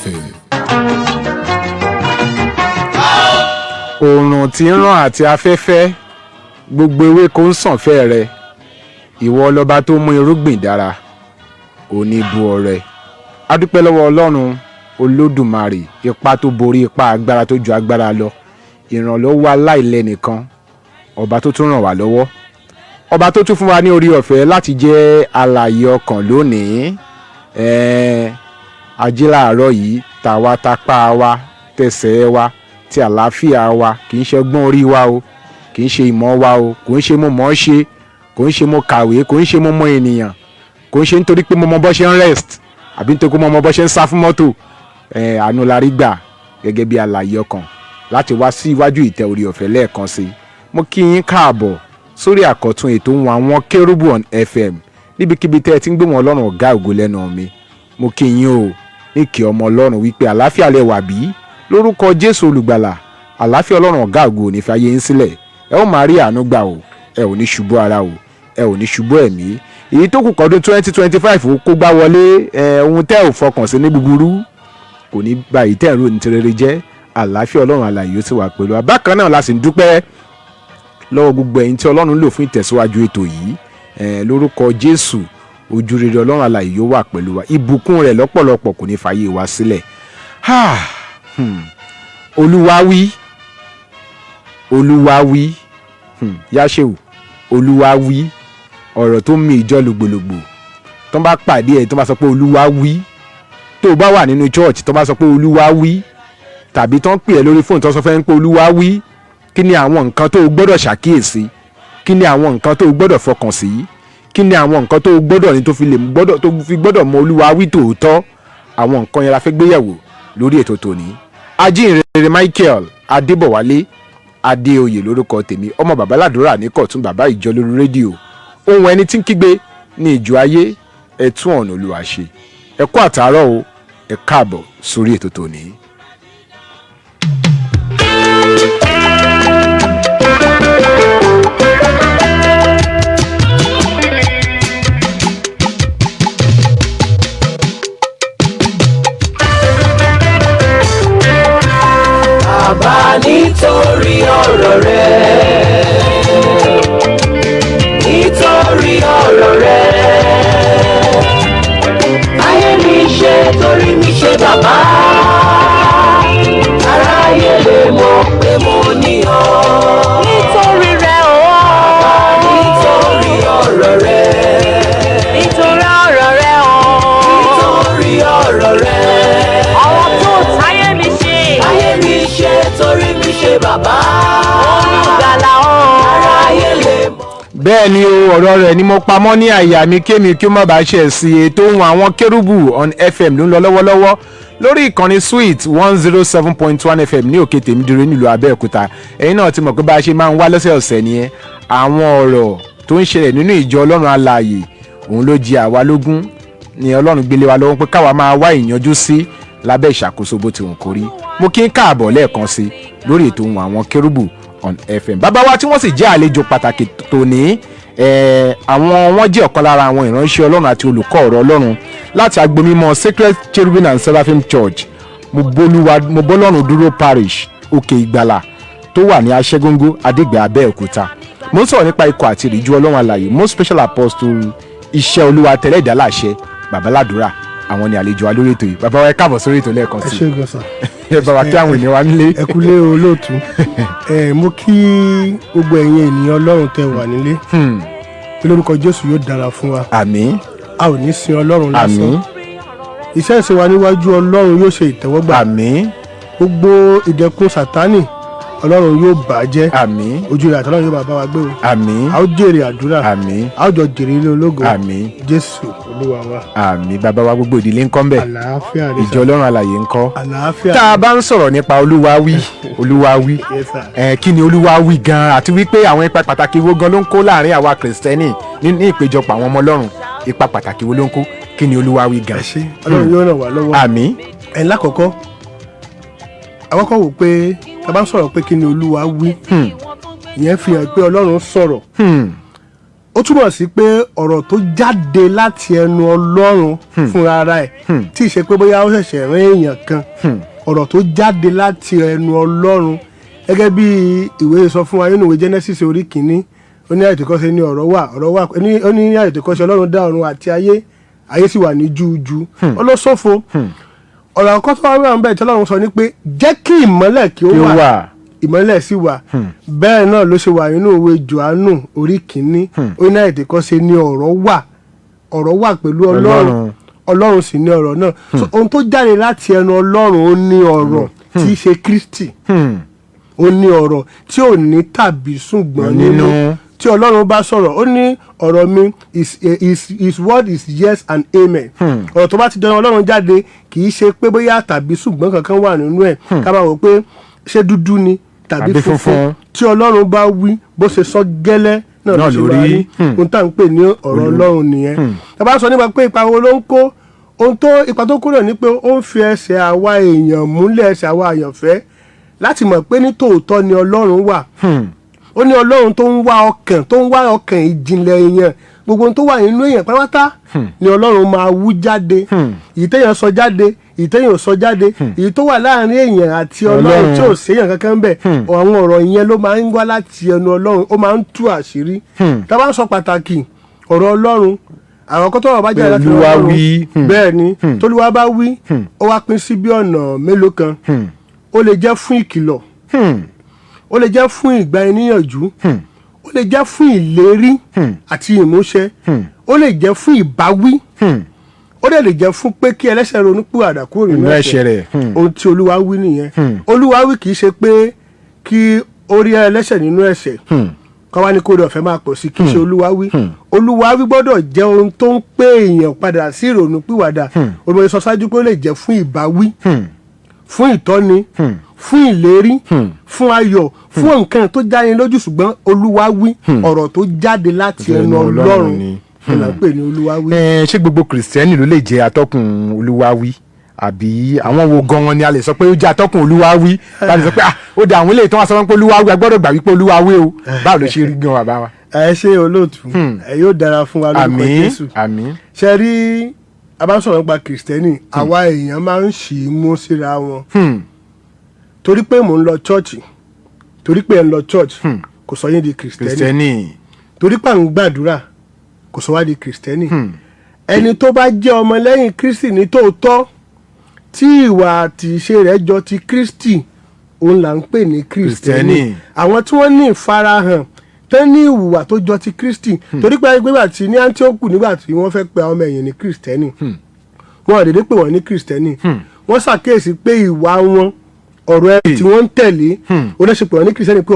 FM. Oòrùn tí ń ràn àti afẹ́fẹ́ gbogbo ewéko ń sàn fẹ́ rẹ ìwọ lọba tó mú irúgbìn dára oníbu ọrẹ adúpẹ́ lọ́wọ́ Ọlọ́run Olódùmarè ipá tó borí ipá agbára tó ju agbára lọ ìrànlọ́wọ́ aláìlẹ́nìkan ọba tó tún ràn wá lọ́wọ́ ọba tó tún fún wa ní orí ọ̀fẹ́ láti jẹ́ alààyè ọkàn lónìí ajé láàárọ̀ yìí tàwa tapá wa tẹsẹ̀ wa ti àlàáfíà wa kì í ṣe ọgbọ́n orí wa o kì í ṣe ìmọ̀ wa o kò ń ṣe mo mọ̀ ọ́ ṣe kò ń ṣe mo kàwé kò ń ṣe mo mọ ènìyàn kò ń ṣe nítorí pé mo mọ bọ́ ṣe ń rest àbí nítorí pé mo mọ bọ́ ṣe ń sá fún mọ́tò àánú la rí gbà gẹ́gẹ́ bí alààyè ọkàn láti wá sí iwájú ìtẹ́ orí ọ̀fẹ́ lẹ́ẹ̀kan sí i mo kí yín káàbọ̀ sórí àkọ́tún ètò Ohun Awon Kerubu on FM níbikíbi tẹ́ ẹ ti ń gbé wọn Ọlọ́run ọ̀gá ògo lẹ́nu mi mo kí yín o ní kí ọmọ Ọlọ́run wípé àlàáfíà lẹ wà bí lórúkọ Jésù olùgbàlà àlàáfíà Ọlọ́run ọ̀gá ògo ò ní fi ayé yín sílẹ̀ ẹ ó máa rí àánú gbà o ẹ ò ní ṣubú ara o ẹ ò ní ṣubú ẹ̀mí èyí tó kù kọ́dún 2025 ó kó gbá wọlé ohun tẹ́ ò fọkàn sí ní búburú kò ní bá èyí tẹ́ ẹ̀ rò ní tirere jẹ́ àlàáfíà Ọlọ́run alààyè ó sì wà pẹ̀lú wa bákan náà la sì ń dúpẹ́ lọ́wọ́ gbogbo ẹ̀yin tí Ọlọ́run lò fún ìtẹ̀síwájú ètò yìí lórúkọ Jésù ojú rere Ọlọ́run alààyè yóò wà pẹ̀lú wa ìbùkún rẹ̀ lọ́pọ̀lọpọ̀ kò ní fàyè wa sílẹ̀ Olúwa wí Olúwa wí Yáṣẹ́wù Olúwa wí ọ̀rọ̀ tó ń mi ìjọ lògbòlògbò tó bá pàdé ẹ̀ tó bá sọ pé Olúwa wí tó bá wà nínú church tó bá sọ pé Olúwa wí tàbí tó ń pè ẹ́ lórí fóònù tó sọ fẹ́ ń pé Olúwa wí kí ni àwọn nǹkan tó o gbọ́dọ̀ ṣàkíyèsí kí ni àwọn nǹkan tó o gbọ́dọ̀ fọkàn sí kí ni àwọn nǹkan tó o gbọ́dọ̀ ní tó fi gbọ́dọ̀ mọ Olúwa wí tòótọ́ àwọn nǹkan yẹn la fẹ́ gbéyẹ̀wò lórí ètò tòní ajínrere Michael Adébọ̀wálé Adéoyè lórúkọ tèmi ọmọ bàbá ládùúrà ní kọ̀tún bàbá ìjọ lórí rédíò ohun ẹni tí ń kígbe ní ìjọ ayé ẹ tún ọ̀nà Olúwa ṣe ẹ kú àtàárọ̀ o ẹ káàbọ̀ sórí ètò tòní. Bàbá nítorí ọ̀rọ̀ rẹ̀ nítorí ọ̀rọ̀ rẹ̀ ayé mi ṣe torí mi ṣe bàbá aráyé lè mọ̀ pé mo ní ọ. Nítorí rẹ̀ o. Bàbá nítorí ọ̀rọ̀ rẹ̀ nítorí ọ̀rọ̀ rẹ̀ o. Nítorí ọ̀rọ̀ rẹ̀ àwọn tó táyé mi ṣe torí mi ṣe bàbá olùgbàlà aráyé lè mọ̀. bẹ́ẹ̀ ni o ọ̀rọ̀ rẹ̀ ni mo pamọ́ ní àyà mi kémi kí ó má bàa ṣe sí ètò Ohun Awon Kerubu on FM ló ń lọ lọ́wọ́lọ́wọ́ lórí ìkànnì Sweet 107.1 FM ní òkè tèmídìrí nílùú Abẹ́òkúta ẹ̀yin náà ti mọ̀ pé bá a ṣe máa ń wá lọ́sẹ̀ọ̀sẹ̀ nìyẹn àwọn ọ̀rọ̀ tó ń ṣẹlẹ̀ nínú ìjọ Ọlọ́run alààyè òun ló jẹ àwa lógún ni Ọlọ́run gbélé wa lọ́wọ́ pé káwa máa wá ìyanjú sí lábẹ́ ìṣàkóso bó ti wùn kórí mo kí ń káàbọ̀ lẹ́ẹ̀kan sí lórí ètò Ohun Awon Kerubu on FM bàbá wa tí wọ́n sì jẹ́ àlejò pàtàkì tòní wọ́n jẹ́ ọ̀kan lára àwọn ìránṣẹ́ Ọlọ́run àti olùkọ́ ọ̀rọ̀ Ọlọ́run láti agbomímọ́ Sacred Cherubim and Seraphim Church mo bọ́lọ́run dúró parish òkè ìgbàlà tó wà ní aṣẹ́góńgó adégbè Abẹ́òkúta mo ń sọ̀rọ̀ nípa ikọ̀ àti ìríjú Ọlọ́run alààyè most special apostle Iseoluwa Teledalase bàbá ládùúrà àwọn ni àlejò wa lórí ètò yìí bàbá wa ẹ káàbọ̀ sórí ètò lẹ́ẹ̀kan sí ẹ ṣé gọ́sà ẹ bàbá kí àwọn ènìyàn wa nílé. ẹ kúlé olóòtú mo kí gbogbo ẹ̀yin ènìyàn Ọlọ́run tẹ́ wà nílé lórúkọ Jésù yóò dára fún wa àmín a ò ní sin Ọlọ́run lásán àmín iṣẹ́ ìsìn wa níwájú Ọlọ́run yóò ṣe ìtẹ́wọ́gbà àmín gbogbo ìdẹkùn Sátánì Ọlọ́run yóò bàjẹ́ àmín ojú rẹ̀ àtọ́lọ́run yóò bá wa gbé o àmín a ó jèrè àdúrà àmín a ó jọ jèrè ilé ológo àmín Jésù Olúwa wa àmín bàbá wa gbogbo ìdílé ńkọ́ ńbẹ̀ àlàáfíà rẹ̀ ìjọ Ọlọ́run alààyè ńkọ́ àlàáfíà tá a bá ń sọ̀rọ̀ nípa Olúwa wí Olúwa wí Yes, sir. kí ni Olúwa wí gan àti wípé àwọn ipa pàtàkì wo gan ló ń kó láàrin àwa Kìrìsìtẹ́nì ní ìpéjọpọ̀ àwọn ọmọ Ọlọ́run ipa pàtàkì wo ló ń kó kí ni Olúwa wí gan. ẹ ṣé Ọlọ́run yóò ràn wá lọ́wọ́ àmín lákọ̀ọ́kọ́ àkọ́kọ́ wò pé tá a bá ń sọ̀rọ̀ pé kí ni Olúwa wí ìyẹn fi hàn pé Ọlọ́run sọ̀rọ̀ ó túmọ̀ sí pé ọ̀rọ̀ tó jáde láti ẹnu Ọlọ́run fúnra ara ẹ̀ tí ì ṣe pé bóyá ó ṣẹ̀ṣẹ̀ rán èèyàn kan ọ̀rọ̀ tó jáde láti ẹnu Ọlọ́run gẹ́gẹ́ bí ìwé sọ fún wa nínú ìwé Genesis orí kìíní ó ní àìtèkọ́ṣe ní ọ̀rọ̀ wà ó ní àìtèkọ́ṣe Ọlọ́run dá ọ̀run àti ayé sì wà ní júújú ọlọ́sọ̀fọ̀ ọ̀rọ̀ àkọ́kọ́ tó wà ń bẹ̀ tí Ọlọ́run sọ ni pé jẹ́ kí ìmọ́lẹ̀ kí ó wà ìmọ́lẹ̀ sì wà bẹ́ẹ̀ náà ló ṣe wà nínú ìwé Jòhánù orí kìíní ó ní àìtèkọ́ṣe ní ọ̀rọ̀ wà pẹ̀lú Ọlọ́run sì ní ọ̀rọ̀ náà ohun tó jáde láti ẹnu Ọlọ́run ó ní ọ̀rọ̀ tí í ṣe Kristi ó ní ọ̀rọ̀ tí ò ní tàbí ṣùgbọ́n nínú tí Ọlọ́run bá sọ̀rọ̀ ó ní ọ̀rọ̀ mi his word is yes and amen ọ̀rọ̀ tó bá ti dán Ọlọ́run jáde kì í ṣe pé bóyá tàbí ṣùgbọ́n kankan wà nínú ẹ̀ ká bá wò pé ṣé dúdú ni tàbí funfun tí Ọlọ́run bá wí bó ṣe sọ gẹ́lẹ́ náà ló ṣe wà rí ohun tá à ń pè ní ọ̀rọ̀ Ọlọ́run nìyẹn tá a bá sọ nípa pé ipa wo ló ń kó ipa tó kúrò ní pé ó ń fi ẹsẹ̀ àwa èèyàn múlẹ̀ ẹsẹ̀ àwa àyànfẹ́ láti mọ̀ pé ní tòótọ́ ni Ọlọ́run wà ó ní Ọlọ́run tó ń wá ọkàn ìjìnlẹ̀ èèyàn gbogbo ohun tó wà nínú èèyàn pátápátá ni Ọlọ́run máa wú jáde èyí téèyàn sọ jáde èyí téèyàn sọ jáde èyí tó wà láàrin èèyàn àti Ọlọ́run tí ò séèyàn kankan bẹ̀ àwọn ọ̀rọ̀ yẹn ló máa ń wá láti ẹnu Ọlọ́run ó máa ń tú àṣírí tá a bá ń sọ pàtàkì ọ̀rọ̀ Ọlọ́run àwọn kan tó wà bá jáde láti Ọlọ́run bẹ́ẹ̀ ni tólúwa bá wí ó wá pín sí bí ọ̀nà mélòó kan ó lè jẹ́ fún ìkìlọ̀ ó lè jẹ́ fún ìgbà ẹníyànjú ó lè jẹ́ fún ìlérí àti ìmúṣẹ ó lè jẹ́ fún ìbáwí ó lè jẹ́ fún pé kí ẹlẹ́ṣẹ̀ ronúpìwàdà kúrò nínú ẹ̀ṣẹ̀ rẹ̀ ohun tí Olúwa wí nìyẹn Olúwa wí kì í ṣe pé kí ó rí ẹlẹ́ṣẹ̀ nínú ẹ̀ṣẹ̀ káwá ní kóòdù ọ̀fẹ́ máa pọ̀ sí kì í ṣe Olúwa wí gbọ́dọ̀ jẹ́ ohun tó ń pé èèyàn padà sí ìrònúpìwàdà olùmọ̀ sọ ṣáájú pé ó lè jẹ́ fún ìbáwí fún ìtọ́ni fún ìlérí fún ayọ̀ fún nǹkan tó jáde lójú ṣùgbọ́n Olúwa wí ọ̀rọ̀ tó jáde láti ẹnu Ọlọ́run ni là ń pè ní Olúwa wí. ṣé gbogbo kìrìsìtẹ́nì ló lè jẹ́ atọ́kùn Olúwa wí àbí àwọn wo gan-an ni a lè sọ pé ó jẹ́ atọ́kùn Olúwa wí láti sọ pé ó dé àwọn eléyìí tó wá sọ pé Olúwa wí a gbọ́dọ̀ gbà wípé Olúwa wí o báwo ló ṣe rí gan bàbá wa. ẹ ṣe olóòtú ẹ yóò dára fún wa lórúkọ Jésù ṣe rí a bá ń sọ̀rọ̀ nípa kìrìsìtẹ́nì àwa èèyàn máa ń ṣì í mú síra wọn torí pé mò ń lọ chọ́ọ̀chì torí pé ẹ̀ ń lọ church kò sọ yín di kìrìsìtẹ́nì torí pé à ń gbàdúrà kò sọ wá di kìrìsìtẹ́nì ẹni tó bá jẹ́ ọmọlẹ́yìn Kristi ní tòótọ́ tí ìwà àti ìṣe rẹ̀ jọ ti Kristi òun là ń pè ní kìrìsìtẹ́nì àwọn tí wọ́n ní ìfarahàn tó ní ìwà tó jọ ti Kristi torí pé nígbà tí ní Antioch nígbà tí wọ́n fẹ́ pe àwọn ọmọ ẹ̀yìn ní kìrìsìtẹ́nì wọn ò dédé pè wọ́n ní kìrìsìtẹ́nì wọ́n ṣàkíyèsí pé ìwà wọn ọ̀rọ̀ ẹ̀ tí wọ́n ń tẹ̀lé oníṣepọ̀ wọn ní kìrìsìtẹ́nì pé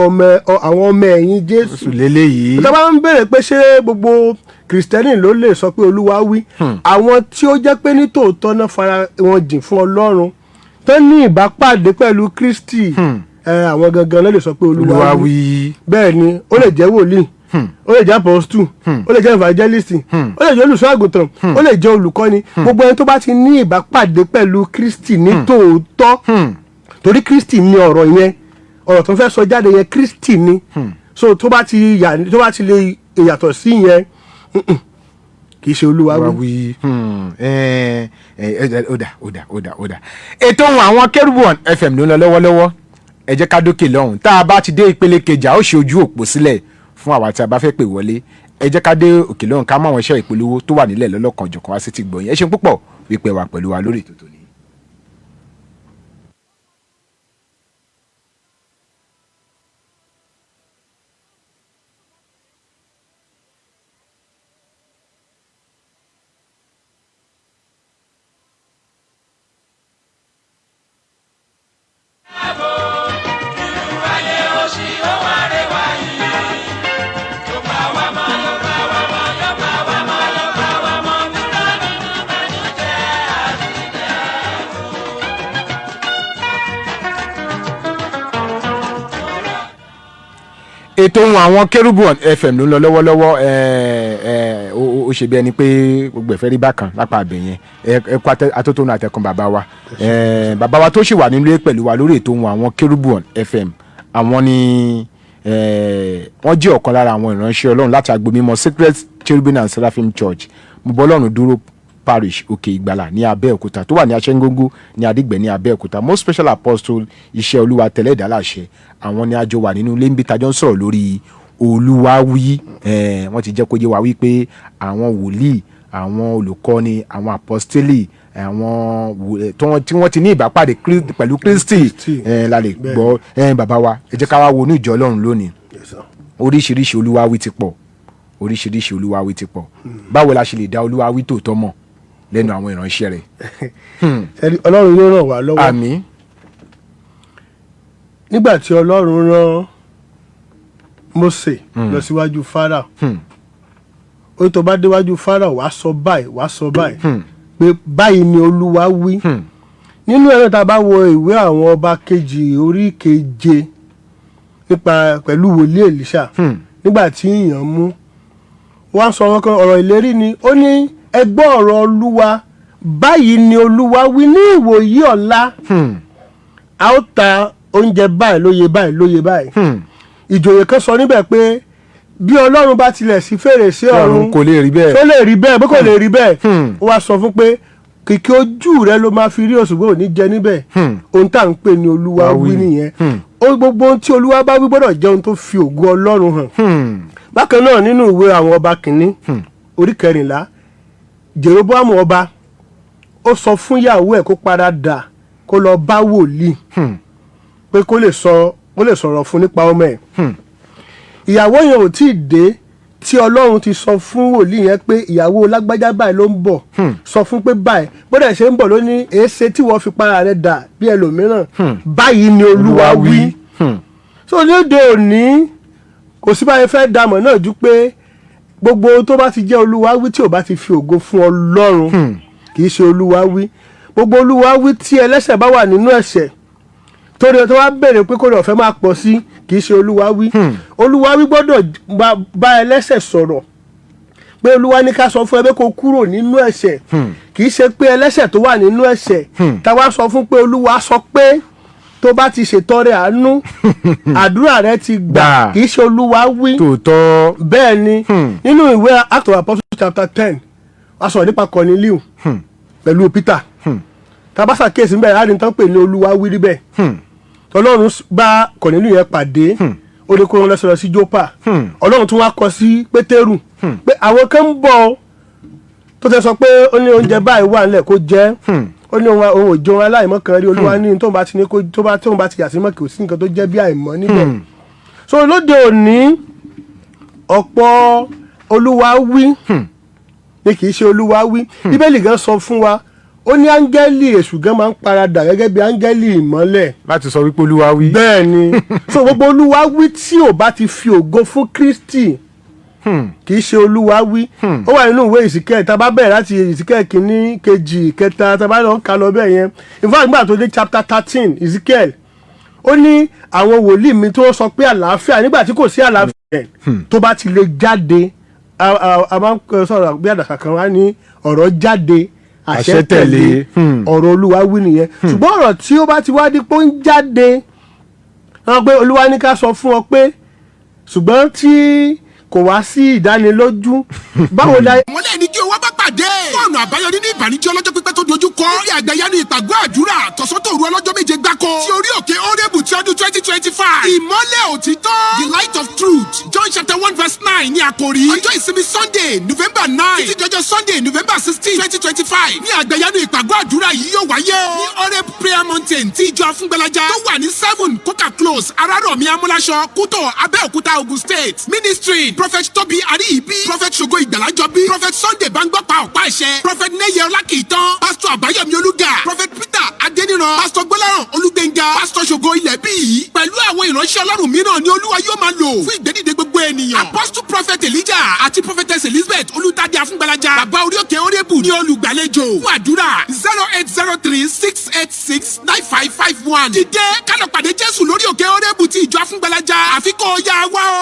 àwọn ọmọ ẹ̀yìn Jésù lélẹ́yìí. tá a bá ń béèrè pé ṣé gbogbo kìrìsìtẹ́nì ló lè sọ pé Olúwa wí àwọn tí ó jẹ́ pé ní tòótọ́ náà fara wọn jìn fún Ọlọ́run tó ní ìbápàdé pẹ̀lú Kristi àwọn gangan ló lè sọ pé Olúwa wí bẹ́ẹ̀ ni ó lè jẹ́ wòlíì ó lè jẹ́ apostle ó lè jẹ́ evangelist ó lè jẹ́ olùṣọ́ àgùntàn ó lè jẹ́ olùkọ́ni gbogbo ẹni tó bá ti ní ìbápàdé pẹ̀lú Kristi ní tòótọ́ torí Kristi ni ọ̀rọ̀ yẹn ọ̀rọ̀ tó fẹ́ sọ jáde yẹn Kristi ni so tó bá ti lè yàtọ̀ sí yẹn kì í ṣe Olúwa wí. ó dà ètò Ohun Àwọn Kerubu FM ló ń lọ lọ́wọ́lọ́wọ́ ẹ jẹ́ ká dókè lọ́hùn tá a bá ti dé ìpele kejì a ó ṣe ojú òpó sílẹ̀ fún àwa tí a bá fẹ́ pè wọlé ẹ jẹ́ ká dé òkè lọ́hùn ká mọ àwọn iṣẹ́ ìpolówó tó wà nílẹ̀ lọ́lọ́kan jọ̀kan wá sí ti gbọ̀yìn ẹ ṣeun púpọ̀ wípé wà pẹ̀lú wa lórí ètò tòní. ètò Ohun Àwọn Kerubu FM ló ń lọ lọ́wọ́lọ́wọ́ ó ṣe bí ẹni pé gbogbo ẹ̀fẹ́ rí bákan lápá abẹ yẹn ẹ kó atótónu àtẹkùn bàbá wa tó ṣì wà nílé pẹ̀lú wa lórí ètò Ohun Àwọn Kerubu FM àwọn ni wọ́n jẹ́ ọ̀kan lára àwọn ìránṣẹ́ Ọlọ́run láti agbo mímọ́ Sacred Cherubim and Seraphim Church Mobọ́lọ́run dúró parish Òkè Ìgbàlà ní Abẹ́òkúta tó wà ní Aṣẹ́ngógó ní Adígbẹ̀ ní Abẹ́òkúta. Most Special Apostle Iseoluwa Teledalase àwọn ni àjọ wà nínú ilé ń bí tajọ́ ń sọ̀rọ̀ lórí Olúwawí. Wọ́n ti jẹ́ kó yé wa wípé àwọn wòlíì, àwọn olùkọ́ni, àwọn apostoli, àwọn tí wọ́n ti ní ìbápàdé pẹ̀lú Kristi la lè gbọ́. Bàbá wa ẹ jẹ́ ká wá wo ní ìjọ Ọlọ́run lónìí. Oríṣiríṣi Olúwawí ti pọ̀, oríṣiríṣi Olúwawí ti pọ̀. Báwo la ṣe lè dá Olúwawí tòótọ́ mọ̀ lẹ́nu àwọn ìránṣẹ́ rẹ̀? Ọlọ́run yóò ràn wá lọ́wọ́. Àmín. Nígbà tí Ọlọ́run rán Mósè lọ síwájú Fáráò, ó tó bá déwájú Fáráò wá sọ báyìí pé báyìí ni Olúwa wí. Nínú ẹ̀rọ tá a bá wo ìwé àwọn ọba kejì orí keje nípa pẹ̀lú wòlíì Èlíṣà, nígbà tí ìyàn mú wọ́n sọ wọn kan ọ̀rọ̀ ìlérí ni. Ó ní ẹ gbọ́ ọ̀rọ̀ Olúwa, báyìí ni Olúwa wí, ní ìwòyí ọ̀la a ó ta oúnjẹ báyìí lóye báyìí. Ìjòyè kan sọ níbẹ̀ pé bí Ọlọ́run bá tilẹ̀ sí fèrèsé ọ̀run kò lè rí bẹ́ẹ̀, tó lè rí bẹ́ẹ̀ bó kò lè rí bẹ́ẹ̀. Ó wá sọ fún pé kìkì ojú rẹ ló máa fi rí òṣùgbọ́n ò ní jẹ níbẹ̀. Ohun tá à ń pè ní Olúwa wí nìyẹn. Gbogbo ohun tí Olúwa bá wí gbọ́dọ̀ jẹ́ ohun tó fi ògo Ọlọ́run hàn. Bákan náà nínú ìwé àwọn ọba kìíní orí 14 Jeroboamu ọba ó sọ fún ìyàwó ẹ̀ kó paradà kó lọ bá wòlíì pé kó lè sọ̀rọ̀ fún nípa ọmọ ẹ̀. Ìyàwó yẹn ò tí ì dé tí Ọlọ́run ti sọ fún wòlíì yẹn pé ìyàwó lágbájá báyìí ló ń bọ̀, sọ fún pé báyìí bódà ṣe ń bọ̀ ló ní èéṣe tí wọ́n fi para rẹ̀ dà bí ẹlòmíràn, báyìí ni Olúwa wí. So ní òde òní kò sí báyìí fẹ́ dàmọ̀ náà ju pé gbogbo tó bá ti jẹ́ Olúwawí tí ò bá ti fi ògo fún Ọlọ́run kì í ṣe Olúwawí. Gbogbo Olúwawí tí ẹlẹ́ṣẹ̀ bá wà nínú ẹ̀ṣẹ̀ tó wá béèrè pé kó lè ọ̀fẹ́ máa pọ̀ sí kì í ṣe Olúwawí. Olúwawí gbọ́dọ̀ bá ẹlẹ́ṣẹ̀ sọ̀rọ̀ pé Olúwa ní ká sọ fún ẹ pé kó kúrò nínú ẹ̀ṣẹ̀, kì í ṣe pé ẹlẹ́ṣẹ̀ tó wà nínú ẹ̀ṣẹ̀ táwa sọ fún pé Olúwa sọ pé tó bá ti ṣètọrẹ àánú àdúrà rẹ ti gbà, kì í ṣe Olúwawí. Tòótọ́. Bẹ́ẹ̀ ni nínú ìwé Acts of Apostles chapter 10 a sọ̀rọ̀ nípa Corneliu pẹ̀lú Peter. Tabasa kéèsì níbẹ̀ láti tán pè ní Olúwawí rí bẹ́ẹ̀. Ọlọ́run bá Corneliu yẹn pàdé, ó ní kó wọn lọ sí Jópa. Ọlọ́run tún wá kọ sí Pétérù pé àwọn kan ń bọ̀ tó tẹ sọ pé ó ní oúnjẹ báyìí wà nílẹ̀ kó jẹ. Ó ní ohun òjò aláìmọ́ kan rí. Olúwa ní tóun bá ti yà sí mọ́ kò sí nǹkan tó jẹ́ bí àìmọ́ níbẹ̀. So lóde òní ọ̀pọ̀ Olúwawí ni kì í ṣe Olúwawí. Bíbélì gan sọ fún wa, ó ní áńgẹ́lì èṣù gan máa ń paradà gẹ́gẹ́ bí áńgẹ́lì ìmọ́lẹ̀ láti sọ wípé Olúwawí. Bẹ́ẹ̀ ni. So gbogbo Olúwawí tí ò bá ti fi ògo fún Kristi kì í ṣe Olúwawí. Ó wà nínú ìwé Ìsíkẹ́ẹ̀lì tá a bá bẹ̀rẹ̀ láti Ìsíkẹ́ẹ̀lì kìíní kejì kẹta tá a bá lọ kà lọ bẹ́ẹ̀ yẹn. In fact nígbà tó dé chapter 13 Ìsíkẹ́ẹ̀lì ó ní àwọn wòlíì mi tó sọ pé àlàáfíà nígbà tí kò sí àlàáfíà tó bá ti lè jáde a máa ń sọ̀rọ̀ bí àdàkà kan wá ní ọ̀rọ̀ jáde àṣẹ tẹ̀lé. Ọ̀rọ̀ Olúwawí nìyẹn. Ṣùgbọ́n ọ̀rọ̀ tí ó bá ti wá di pé ó ń jáde wọ́n pé Olúwa ní ká sọ fún ọ pé ṣùgbọ́n tí kò wá sí ìdánilójú báwo la. mọ́lẹ̀ ní kí owó bá pàdé. fọ́ọ̀nù àbáyọ nínú ìbànújẹ́ ọlọ́jọ́ pípẹ́ tó dojú kọ. ní àgbẹ̀yánu ìpàgọ́ àdúrà tọ̀sán-tòru ọlọ́jọ́ méje gbáko. ti orí òkè Orebu ti ọdún 2025. ìmọ́lẹ̀ òtítọ́. the light of truth. John chapter 1 verse 9 ní àkòrí. ọjọ́ ìsinmi Sunday November 9 títí dọjọ́ Sunday November 16 2025. ní àgbẹ̀yánu ìpàgọ́ àdúrà yìí yóò wáyé o. ní Orebu prayer mountain tí ìjọ Afúngbẹ́lájà tó wà ní 7 Coca close Arárọ̀mí Amúláṣọ Kútọ̀ Abẹ́òkúta Ogun State. ministry prophet Tobi Ariibi, prophet Ṣògo Ìgbàlájọbí, prophet Sunday Bangbọ́pá Ọ̀pá Ẹ̀ṣẹ̀, prophet Neye Ọlákìtàn, pastor Àbáyọ̀mí Olúga, prophet Peter Adéníran, pastor Gbọ́láhàn Olúgbénga, pastor Ṣògo Ilẹ̀bí pẹ̀lú àwọn ìránṣẹ́ Ọlọ́run mìíràn ni Olúwa yóò máa lò fún ìgbédìde gbogbo ènìyàn. apostle prophet Elijah àti prophetess Elizabeth Olùtàdé Afúngbẹ́lájà bàbá orí òkè Orebu ní olùgbàlejò fún àdúrà 0803-686-9551. dìde kálọ̀ pàdé Jésù lórí òkè Orebu ti ìjọ Afúngbẹ́lájà àfikún ọ̀yà wa o.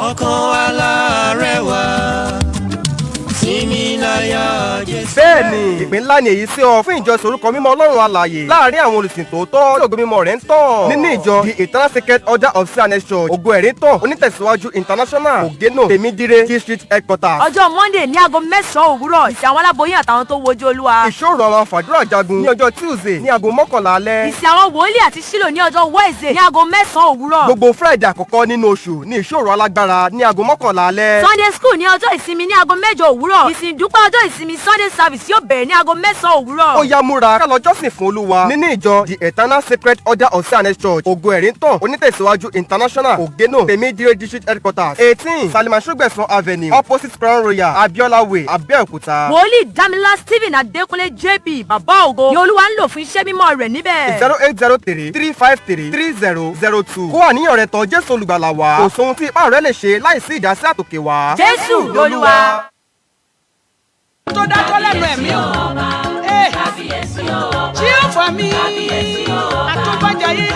ọkàn aláàárẹ̀ wá sí mi láyà Jésù. bẹ́ẹ̀ni ìpín ńlá ni èyí sí ọ fún ìjọsìn orúkọ mímọ́ Ọlọ́run alààyè láàrin àwọn olùsìn tòótọ́ tí ògo mímọ́ rẹ̀ ń tàn nínú ìjọ the Eternal Sacred Order of CNS Church ògo ẹ̀rí tàn onítẹ̀síwájú international ògénò tèmídìrè district headquarters. ọjọ́ Monday ní aago 9 òwúrọ̀ ìsìn àwọn aláboyún àtàwọn tó wojú Olúwa. ìṣòro àwọn àfàdúrà jagun ní ọjọ́ Tuesday ní aago 11 alẹ́. ìsìn àwọn wòlíì àti sílò ní ọjọ́ Wednesday ní aago 9 òwúrọ̀. gbogbo Friday àkọ́kọ́ nínú oṣù ní ìṣòro alágbára ní aago 11 alẹ́. Sunday school ní ọjọ́ ìsinmi ní aago 8 òwúrọ̀. ìsìn ìdúpẹ́ ọjọ́ ìsinmi Sunday service yóò bẹ̀rẹ̀ ní aago 9 òwúrọ̀. ó yá múra ká lọ jọ́sìn fún Olúwa nínú ìjọ the Eternal Sacred Order of CNS Church ògo ẹ̀rí tàn onítẹ̀síwájú international ògénò tèmídìrè district headquarters 18 Salimasugbesan avenue opposite Crown Royal Abiola Way Abẹ́òkúta. wòlíì Dámilá Stephen Adékúnlé JP bàbá ògo ni Olúwa ń lò fún iṣẹ́ mímọ́ rẹ̀ níbẹ̀. 0803-353-3002 kó àníyàn rẹ tọ̀ Jésù olùgbàlà wá kò sóhun tí ipá rẹ lè ṣe láìsí ìdásí àtòkè wá. Jésù lolúwa. tó dákọ́ lẹ́nu ẹ̀mí o tí ó fà mí àtúbàjáyé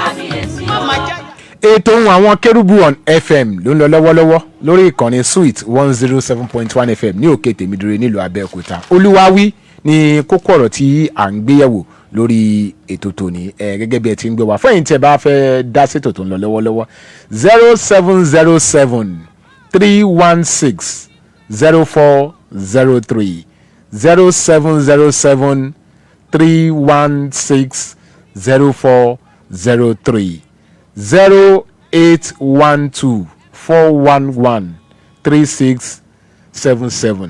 màmá jáyé. ètò Ohun Àwọn Kérúbù on FM ló ń lọ lọ́wọ́lọ́wọ́ lórí ìkànnì Sweet 107.1 FM ní òkè tèmídìrè nílùú Abẹ́òkúta. Olúwawí ni kókó ọ̀rọ̀ tí à ń gbéyẹ̀wò lórí ètò tòní gẹ́gẹ́ bí ẹ ti ń gbé wa fẹ́yìn tí ẹ bá fẹ́ dá sí ètò tó ń lọ lọ́wọ́lọ́wọ́ 0707-316-0403 0707-316-0403 0812-411-3677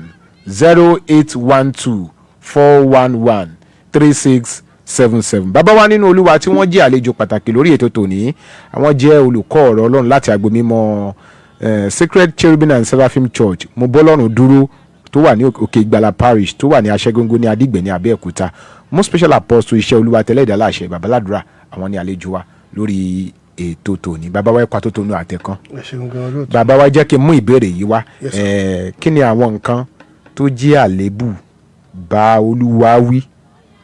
0812-411-3677. bàbá wa nínú Olúwa tí wọ́n jẹ́ àlejò pàtàkì lórí ètò tòní àwọn jẹ́ olùkọ́ ọ̀rọ̀ Ọlọ́run láti agbo mímọ́ Sacred Cherubim and Seraphim Church mo bọ́lọ́run dúró tó wà ní Òkè Ìgbàlà Parish tó wà ní Aṣẹ́góńgó ní Adígbẹ̀ ní Abẹ́òkúta most special apostle Iseoluwa Teledalase babaládùúrà àwọn ní àlejò wa lórí ètò tòní. bàbá wa ẹ̀kọ́ àtótónú àtẹ̀kán bàbá wa jẹ́ kí n mú ìbéèrè yìí wá kí ni àwọn nǹkan tó jẹ́ àlébù bá Olúwa wí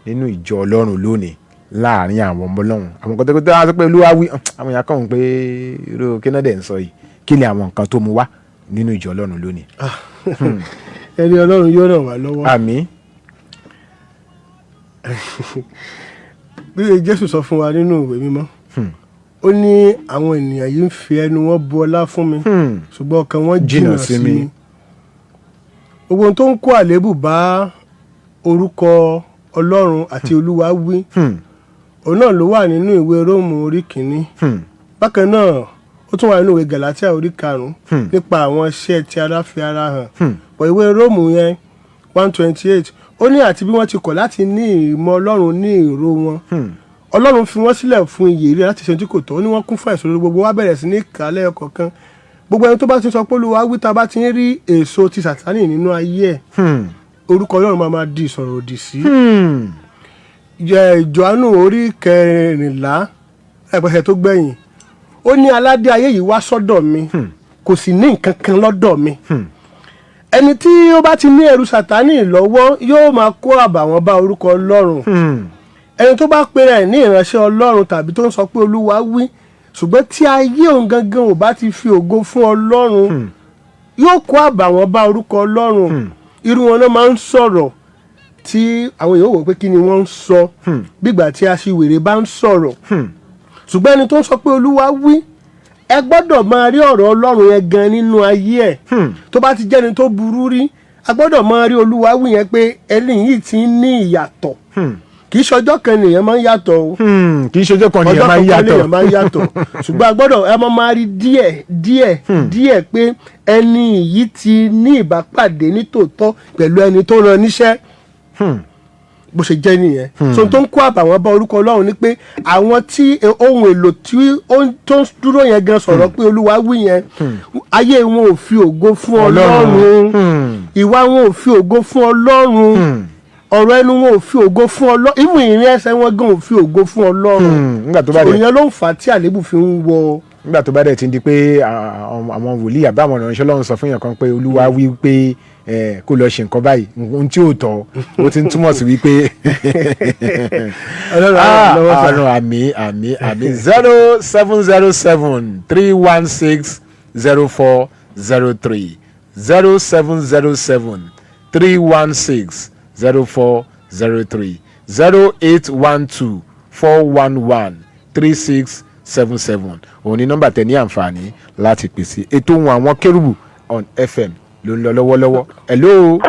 nínú ìjọ Ọlọ́run lónìí láàrin àwọn ọmọ Ọlọ́run àwọn nǹkan tó wá sọ pé Olúwa wí àwọn èèyàn kàn ń pé irú kí náà dẹ̀ ń sọ yìí kí ni àwọn nǹkan tó mú wá nínú ìjọ Ọlọ́run lónìí. ẹni Ọlọ́run yóò ràn wá lọ́wọ́. àmín. bí Jésù sọ fún wa nínú ìwé mímọ́ ó ní àwọn ènìyàn yìí ń fi ẹnu wọn bu ọlá fún mi ṣùgbọ́n ọkàn wọn jìnnà sí mi. gbogbo ohun tó ń kó àléébù bá orúkọ Ọlọ́run àti Olúwa wí òun náà ló wà nínú ìwé Róòmù orí 1. bákan náà ó tún wà nínú ìwé Gàlátíà orí 5 nípa àwọn iṣẹ́ tí ara fi ara hàn pọ̀ ìwé Róòmù yẹn 1:28 ó ní àti bí wọ́n ti kọ̀ láti ní ìmọ̀ Ọlọ́run ní èrò wọn Ọlọ́run fi wọ́n sílẹ̀ fún iyè rí láti ṣe tí kò tọ́ ó ní wọ́n kún fún ìṣòro gbogbo wa bẹ̀rẹ̀ sí ní kàálẹ̀ ọ̀kọ̀ọ̀kan gbogbo ẹni tó bá ti sọ pé Olúwa wí tá bá ti ń rí èso ti Sátánì nínú ayé ẹ̀ orúkọ Ọlọ́run máa di ìsọ̀rọ̀ òdì sí. Jòhánù orí 14 ẹ̀pẹ̀sẹ̀ tó gbẹ̀yìn ó ní aládé ayé yìí wá sọ́dọ̀ mi kò sì ní nǹkan kan lọ́dọ̀ mi ẹni tí ó bá ti ní ẹrù Sátánì lọ́wọ́ yóò máa kó àbàwọ́n bá orúkọ Ọlọ́run ẹni tó bá pera ẹ̀ ní ìránṣẹ́ Ọlọ́run tàbí tó ń sọ pé Olúwa wí ṣùgbọ́n tí ayé òun gangan ò bá ti fi ògo fún Ọlọ́run yóò kó àbàwọ́n bá orúkọ Ọlọ́run irú wọn náà máa ń sọ̀rọ̀ tí àwọn èèyàn wò pé kí ni wọ́n ń sọ bígbà tí aṣiwèrè bá ń sọ̀rọ̀ ṣùgbọ́n ẹni tó ń sọ pé Olúwa wí ẹ gbọ́dọ̀ máa rí ọ̀rọ̀ Ọlọ́run yẹn gan nínú ayé ẹ̀ tó bá ti jẹ́ni tó burú rí a gbọ́dọ̀ máa rí Olúwa wí yẹn pé ẹni yìí ti ń ní ìyàtọ̀ kì í ṣọjọ́ kan nìyẹn máa ń yàtọ̀ o kì í ṣọjọ́ kan nìyẹn máa ń yàtọ̀ ṣùgbọ́n a gbọ́dọ̀ ẹ máa rí díẹ̀ pé ẹni yìí ti ní ìbápàdé nítòótọ́ pẹ̀lú ẹni tó rán níṣẹ́ bó ṣe jẹ́ nìyẹn so tó ń kó àbàwọ́n bá orúkọ Ọlọ́run ni pé àwọn tí ohun èlò tí tó ń dúró yẹn gan sọ̀rọ̀ pé Olúwa wí yẹn ayé wọn ò fi ògo fún Ọlọ́run ìwà wọn ò fi ògo fún Ọlọ́run ọ̀rọ̀ ẹnu wọn ò fi ògo fún Ọlọ́run ìmú ìrìn ẹsẹ̀ wọn gan ò fi ògo fún Ọlọ́run òyìn ló ń fà á tí àlébù fi ń wọ. nígbà tó bá dẹ̀ ti di pé àwọn wòlíì àbá àwọn ìránṣẹ́ Ọlọ́run sọ fún yàn kan pé Olúwa wí pé kó lọ ṣe nǹkan báyìí ohun tí ò tọ́ ó ti ń túmọ̀ sí wípé àrùn àmì 0707-316-0403 0707-316-0403 0403 0812 411 3677 òun ni nọ́mbà tẹ ní àǹfààní láti pèsè ètò Ohun Àwọn Kérúbù on FM ló ń lọ lọ́wọ́lọ́wọ́. hello.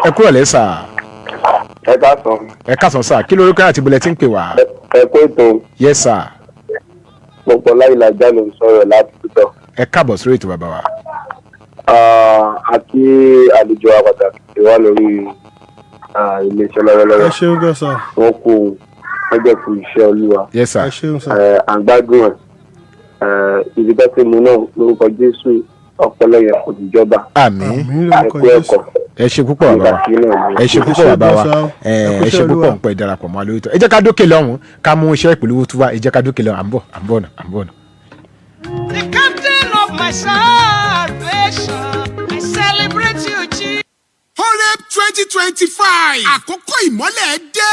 ẹ kúrò lẹ́sà. ẹ káàsán sà, kí lórúkọ àti bulẹ̀ tí ń pè wá. ẹ kó ètò. yes sir. Pọ̀pọ̀lá Ìlàjà ló ń sọ̀rọ̀ láti tútọ̀. ẹ káàbọ̀ sórí ètò bàbá wa. Àti àlejò wa pàtàkì wà lórí iléeṣẹ́ lọ́wọ́lọ́wọ́. ẹ ṣeun gan sir. wọ́n kó ẹgbẹ́ fún iṣẹ́ Olúwa. yes sir. ẹ ṣeun sir. àgbádùn ibi tó ti mú náà lórúkọ Jésù ọpọlọ yẹn kò ní jọba. àmín. ẹkú ẹ̀kọ́. ẹ ṣe púpọ̀ bàbá wa, ẹ ṣe púpọ̀ bàbá wa, ẹ ṣe púpọ̀ nǹkan ìdarapọ̀ mọ́ lórí tó. ẹ jẹ́ ká dókè lọ́hùn ká mú iṣẹ́ ìpolówó tó wá. ẹ jẹ́ ká dókè lọ́hùn. à ń bọ̀ náà. The captain of my salvation, I celebrate you, Jesus. Horeb 2025 àkókò ìmọ́lẹ̀ dé.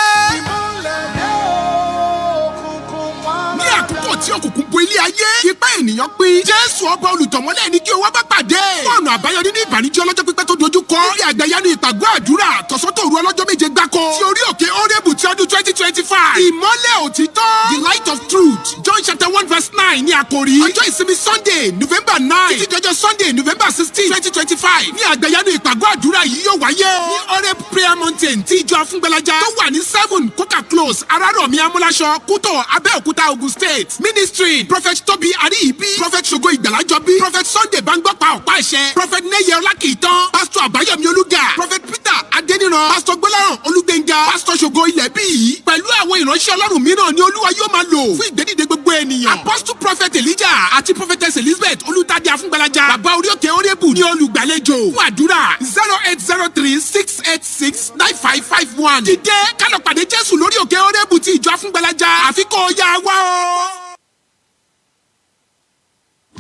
Ní àkókò tí òkùnkùn bo ilé ayé, ipá ènìyàn pín. Jésù ọba olùtọ̀mọ́lẹ̀ ní kí o wá bá pàdé. Fọ́ọ̀nù àbáyọ nínú ìbànújẹ́ ọlọ́jọ́ pípẹ́ tó dojú kọ. Lórí àgbàyanu ìpàgọ́ àdúrà tọ̀sán-tòru ọlọ́jọ́ méje gbáko. Ti orí òkè Horebu ti ọdún 2025. Ìmọ́lẹ̀ òtítọ́. The light of truth. John chapter 1 verse 9 ní àkòrí. Ọjọ́ ìsinmi Sunday November 9. Títí dọjọ́ Sunday November 16 2025. Ní àgbàyanu ìpàgọ́ àdúrà yìí yóò wáyé o. Ní Horeb prayer mountain tí ìjọ Afúngbẹ́lájà tó wà ní 7 Coca Close Arárọ̀mí Amúláṣọ Kútọ̀ Abẹ́òkúta Ogun State. Ministry Prophet Tobi Ariyibi, Prophet Ṣògo Ìgbàlájọbí, Prophet Sunday Bangbọ́pá Ọ̀pá-ẹ̀ṣẹ̀, Prophet Neye Ọlákìtàn, Pastor Àbáyọ̀mí Olúga, Prophet Peter Adéníran, Pastor Gbọ́láhàn Olúgbénga, Pastor Ṣògo Ilẹ̀bíyì, pẹ̀lú àwọn ìránṣẹ́ Ọlọ́run mìíràn ni Olúwa yóò máa lò fún ìgbédìde gbogbo ènìyàn. Apostle Prophet Elijah àti Prophetess Elizabeth Olùtàdé Afúngbẹ́lájà, bàbá orí òkè Horebu ní olùgbàlejò. Fún àdúrà 0803 686 9551. Dìde kálọ̀ pàdé Jésù lórí òkè Horebu ti ìjọ Afúngbẹ́lájà. Àfikún ọ̀yà wa o.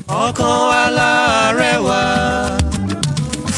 Ọkàn alárẹ̀wá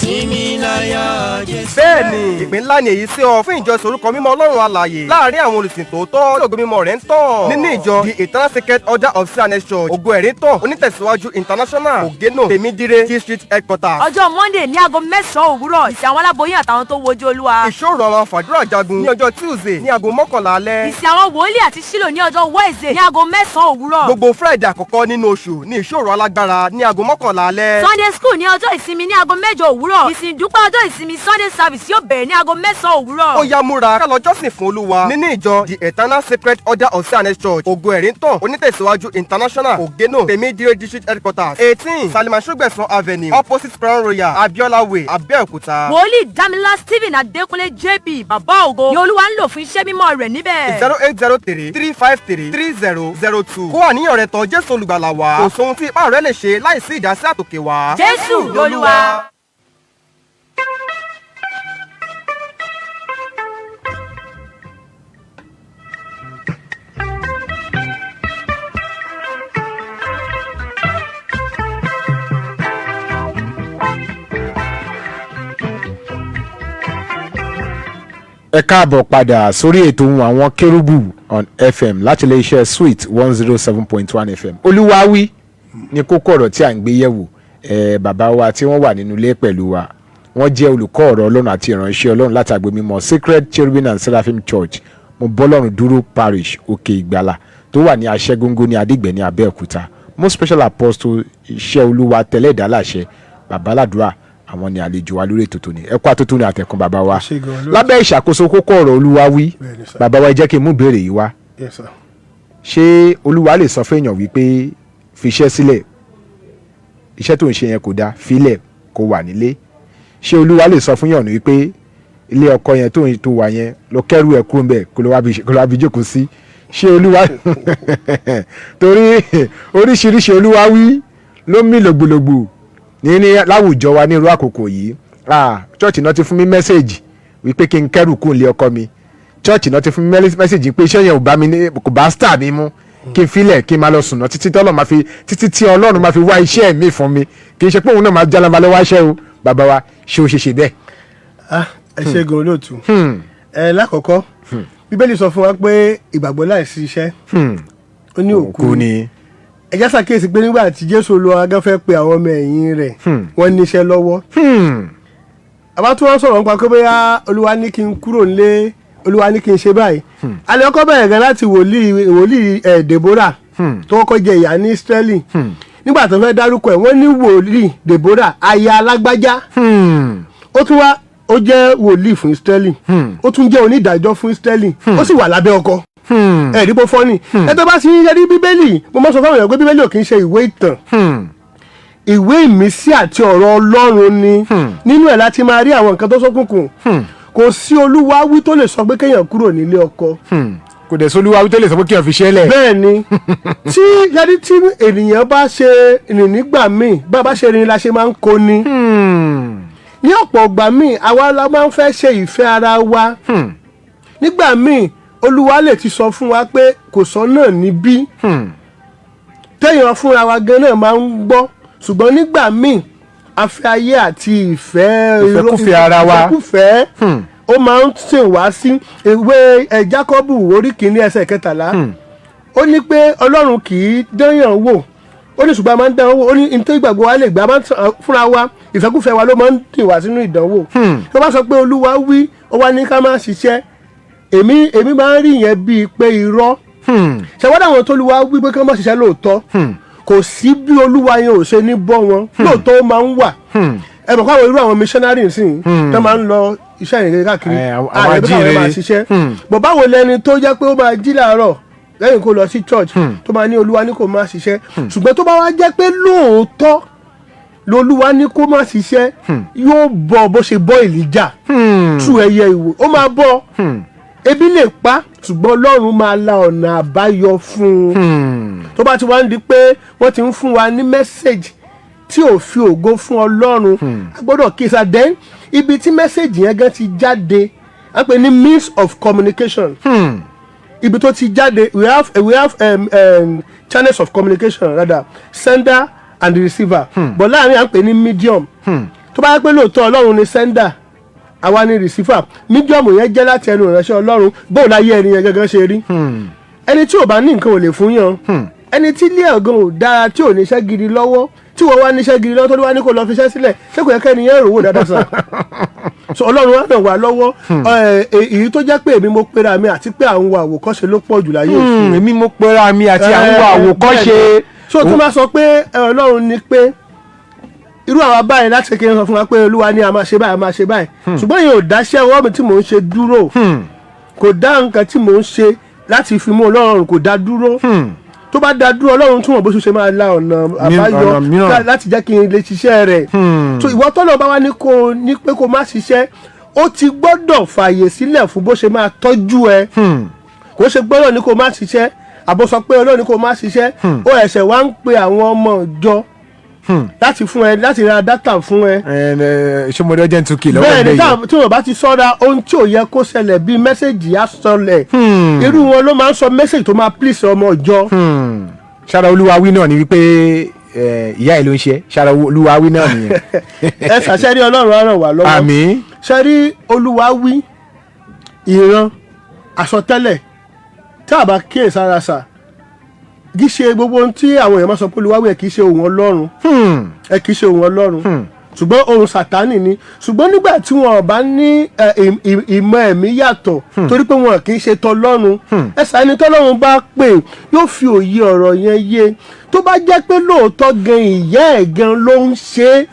sinmi láyà Jésù. Bẹ́ẹ̀ni, ìpín ńlá ni èyí sí ọ fún ìjọsìn orúkọ mímọ́ Ọlọ́run alààyè láàrin àwọn olùsìn tòótọ́ tí ògo mímọ́ rẹ̀ ń tàn. Nínú ìjọ The Eternal Sacred Order of Sanes Church, Ògo Ẹ̀rí tàn, Onítẹ̀síwájú International, Ògénò, Tèmídire, District Headquarters. ọjọ́ Monday ní aago 9 òwúrọ̀ ìsìn àwọn aláboyún àtàwọn tó wojú Olúwa. Ìṣòro àwọn àfàdúrà jagun ní ọjọ́ Tuesday ní aago 11 alẹ́. ìsìn àwọn wòlíì àti Ṣílò ní ọjọ́ Wednesday ní aago 9 òwúrọ̀. Gbogbo Friday àkọ́kọ́ nínú oṣù ní ìṣòro alágbára ní aago 11 alẹ́. Sunday school ní ọjọ́ ìsinmi ní aago 8 òwúrọ̀. ìsìn ìdúpẹ́ ọjọ́ ìsinmi Sunday service yóò bẹ̀rẹ̀ ní aago 9 òwúrọ̀. Ó yá múra ká lọ jọ́sìn fún Olúwa nínú ìjọ The Eternal Sacred Order of Sanes Church, Ògo Ẹ̀rí tàn, Onítẹ̀síwájú International, Ògénò, Tèmídire District Headquarters, 18 Salimaṣúgbẹ̀sán Avenue, opposite Crown Royal, Abiola Way, Abẹ́òkúta. wòlíì Dámilá Stephen Adékúnlé JP bàbá ògo ni Olúwa ń lò fún iṣẹ́ mímọ́ rẹ̀ níbẹ̀. 0803 353 3002. Kó àníyàn rẹ̀ tọ̀ Jésù olùgbàlà wá. Kò sóhun tí ipá rẹ̀ lè ṣe láìsí ìdásí àtòkè wá. Jésù lolúwa. ẹ káàbọ̀ padà sórí ètò Ohun Àwọn Kérúbù on FM láti iléeṣẹ́ Sweet 107.1 FM. Olúwawí ní kókó ọ̀rọ̀ tí à ń gbé yẹ̀wò. Bàbá wa tí wọ́n wà nínú ilé pẹ̀lú wa wọ́n jẹ́ olùkọ́ ọ̀rọ̀ Ọlọ́run àti ìránṣẹ́ Ọlọ́run láti agbo mímọ́ Sacred Cherubim and Seraphim Church mo bọ́lọ́run dúró parish Òkè Ìgbàlà tó wà ní Aṣẹ́góńgó ní Adígbẹ́ ní Abẹ́òkúta. Most special apostle Iseoluwa Teledalase bàbá ládùúrà àwọn ni àlejò wa lórí ètò tòní. Ẹ kú àtótó ní àtẹ̀kùn bàbá wa lábẹ́ ìṣàkóso kókó ọ̀rọ̀ Olúwawí. Bàbá wa ẹ jẹ́ kí n mú ìbéèrè yìí wá. Ṣé Olúwa lè sọ fẹ́yàn wípé fiṣẹ́ sílẹ̀, iṣẹ́ tó ń ṣe yẹn kò dáa, filẹ̀ kó wà nílé? Ṣé Olúwa lè sọ fún yàn wípé ilé ọkọ yẹn tó wà yẹn lọ kẹ́rù ẹ̀ kúrò ńbẹ̀ kó lọ wá bí jókòó sí? Ṣé Olúwa torí oríṣiríṣi Olúwawí ló mí lògbòlògbò ní láwùjọ wa ní irú àkókò yìí. Chọ́ọ̀chì náà ti fún mi mẹ́sẹ̀gì wípé kí n kẹ́rù kúrò nílé ọkọ mi. Chọ́ọ̀chì náà ti fún mi mẹ́sẹ̀gì pé iṣẹ́ yẹn kò bá star mi mú kí n filẹ̀ kí n máa lọ sùn náà títí tí Ọlọ́run máa fi wá iṣẹ́ mi fún mi, kì í ṣe pé òun náà máa jálamba lọ́wọ́ iṣẹ́ o. Bàbá wa ṣé o ṣe bẹ́ẹ̀? ẹ ṣe gan olóòtú. Lákọ̀ọ́kọ́ Bíbélì sọ fún wa pé ìgbàgbọ́ láìsí iṣẹ́ ó ní òkú ni. Ẹ já ṣàkíyèsí pé nígbà tí Jésù Olúwa gan fẹ́ pe àwọn ọmọ ẹ̀yìn rẹ̀ wọ́n níṣẹ́ lọ́wọ́. àbá tí wọ́n sọ̀rọ̀ nípa pé bóyá olúwa ní kí n kúrò nílé olúwa ní kí n ṣe báyìí alẹ́ ọkọ bẹ̀rẹ̀ gan láti wòlíì Deborah tó kọ́kọ́ jẹ ìyá ní Ísírẹ́lì nígbà tó fẹ́ dárúkọ ẹ̀ wọ́n ní wòlíì Deborah aya alágbájá ó tún wá ó jẹ́ wòlíì fún Ísírẹ́lì ó tún jẹ́ onídàájọ́ fún Ísírẹ́lì ó sì wà lábẹ́ ọkọ ẹ̀rí bó fọ́nì ẹ̀tọ́ bá ti ń yẹrí bíbélì mo máa sọ fáwọn èèyàn pé bíbélì ò kì í ṣe ìwé ìtàn ìwé ìmísí àti ọ̀rọ̀ Ọlọ́run ni nínú ẹ̀ láti máa rí àwọn nǹkan tó ṣókùnkùn kò sí olúwa wí tó lè sọ pé kéèyàn kúrò nílé ọkọ kò dẹ̀ sólúwa wí tó lè sọ pé kéèyàn fi ṣẹlẹ̀. bẹ́ẹ̀ ni tí yẹrí tí ènìyàn bá ṣe rìn nígbà míì bá bá ṣe rìn la ṣe máa ń kó ni ní ọ̀pọ̀ ìgbà míì àwa la máa ń fẹ́ ṣe ìfẹ́ ara wa nígbà míì olúwa lè ti sọ fún wa pé kò sọ náà níbí téèyàn fúnra wa gan náà máa ń gbọ́ ṣùgbọ́n nígbà míì afẹ́ ayé àti ìfẹ́kùfẹ́ ara wa ìfẹ́kùfẹ́ ó máa ń sìn wá sí ìwé Jákọ́bù orí kìíní ẹsẹ̀ 13 ó ní pé Ọlọ́run kì í dányàn wò ó ní ṣùgbọ́n a máa ń dánwò ó ní nítorí ìgbàgbọ́ wa lè gbà fúnra wa ìfẹ́kùfẹ́ wa ló máa ń tì wá sínú ìdánwò tó bá sọ pé olúwa wí ó wá ní ká máa ṣiṣẹ́ èmi máa ń rí yẹn bíi pé irọ́ ṣàwádà àwọn tó olúwa wí pé ká máa ṣiṣẹ́ lóòótọ́ kò sí bí olúwa yẹn ò ṣe ní bọ́ wọn lóòótọ́ ó máa ń wà ẹ mọ̀ káwọn irú àwọn missionary nsìn tó máa ń lọ iṣẹ́ ìrìn káàkiri ààrẹ bí káwọn máa ṣiṣẹ́ bọ̀ báwo lẹni tó jẹ́ pé ó máa jí làárọ̀ lẹ́yìn kó lọ sí church tó máa ní olúwa ní kó máa ṣiṣẹ́ ṣùgbọ́n tó bá wá jẹ́ pé lóòótọ́ lolúwa ní kó máa ṣiṣẹ́ yóò bọ́ bó ṣe bọ́ Èlíjà tú ẹyẹ ìwò ó máa bọ́ ebi lè pa ṣùgbọ́n Ọlọ́run máa la ọ̀nà àbáyọ fún un tó bá ti wá ń di pé wọ́n ti ń fún wa ní mẹ́sẹ̀gì tí ò fi ògo fún Ọlọ́run a gbọ́dọ̀ kí sa then ibi tí mẹ́sẹ̀gì yẹn gan ti jáde a pè ní means of communication ibi tó ti jáde we have channels of communication rather sender and receiver but láàrin à ń pè ní medium tó bá yẹ pé lóòótọ́ Ọlọ́run ni sender àwa ni receiver medium yẹn jẹ́ láti ẹnu ìránṣẹ́ Ọlọ́run bó láyé ẹni yẹn gẹ́gẹ́ ṣe rí ẹni tí ò bá ní nǹkan ò lè fún yàn ẹni tí ilé ọ̀gán ò dára tí ò níṣẹ́ gidi lọ́wọ́ tí wọ́n wá níṣẹ́ gidi lọ́wọ́ tó wá ní kó lọ fiṣẹ́ sílẹ̀ ṣé kò yẹ kẹ́ni yẹn rò wò dáadáa sàn so Ọlọ́run wá ràn wá lọ́wọ́ èyí tó jẹ́ pé èmi mo pera mi àti pé àwọn àwòkọ́ṣe ló pọ̀ jù láyé òfin èmi mo pera mi àti àwọn àwòkọ́ṣe so tó máa sọ pé Ọlọ́run ni pé irú àwa báyìí láti kékeré sọ fún wa pé olúwa ní a máa ṣe báyìí a máa ṣe báyìí ṣùgbọ́n yẹn ò dáṣẹ́ ọwọ́ mi tí mò ń ṣe dúró kò dá nǹkan tí mò ń ṣe láti fi mú Ọlọ́run kò dá dúró tó bá dá dúró Ọlọ́run túnbọ̀ bó ṣe máa la ọ̀nà àbáyọ láti jẹ́ kí n lè ṣiṣẹ́ rẹ̀ so ìwọ tọ́lọ̀ bá wá ní pé kó má ṣiṣẹ́ ó ti gbọ́dọ̀ fààyè sílẹ̀ fún bó ṣe máa tọ́jú ẹ kò ṣe gbọ́dọ̀ ní kó má ṣiṣẹ́ àbó sọ pé Ọlọ́run ní kó má ṣiṣẹ́ ó ẹ̀ṣẹ̀ wá ń pe àwọn ọmọ ìjọ láti fún ẹ láti ra dátà fún ẹ. ṣọmọdé ọjọ́ tún kìlọ̀ bẹ́ẹ̀ ni tí wọ́n bá ti sọ́ra ohun tí ò yẹ kó ṣẹlẹ̀ bíi mẹ́sẹ̀gì á sọlẹ̀ irú wọn ló máa ń sọ mẹ́sẹ̀gì tó máa pílìsì ọmọ ìjọ. ṣára olúwa wí náà ni wípé ìyá ẹ̀ ló ń ṣe ṣára olúwa wí náà nìyẹn. ẹ ṣàṣẹ́rí Ọlọ́run á ràn wá lọ́wọ́. àmín. ṣẹ́rí olúwa wí ìran àsọtẹ́lẹ̀ tí a bá kíyèsára sà kì í ṣe gbogbo ohun tí àwọn èèyàn máa sọ pé olúwa wí ẹ kì í ṣe ohun Ọlọ́run ẹ kì í ṣe ohun Ọlọ́run ṣùgbọ́n ohun Sátánì ni ṣùgbọ́n nígbà tí wọn bá ní ìmọ̀ ẹ̀mí yàtọ̀ torí pé wọn kì í ṣe tọlọ́run ẹ̀sà ẹni tọ́lọ́run bá pè yóò fi òye ọ̀rọ̀ yẹn yé tó bá jẹ́ pé lóòótọ́ gan ìyá ẹ̀ gan ló ń ṣe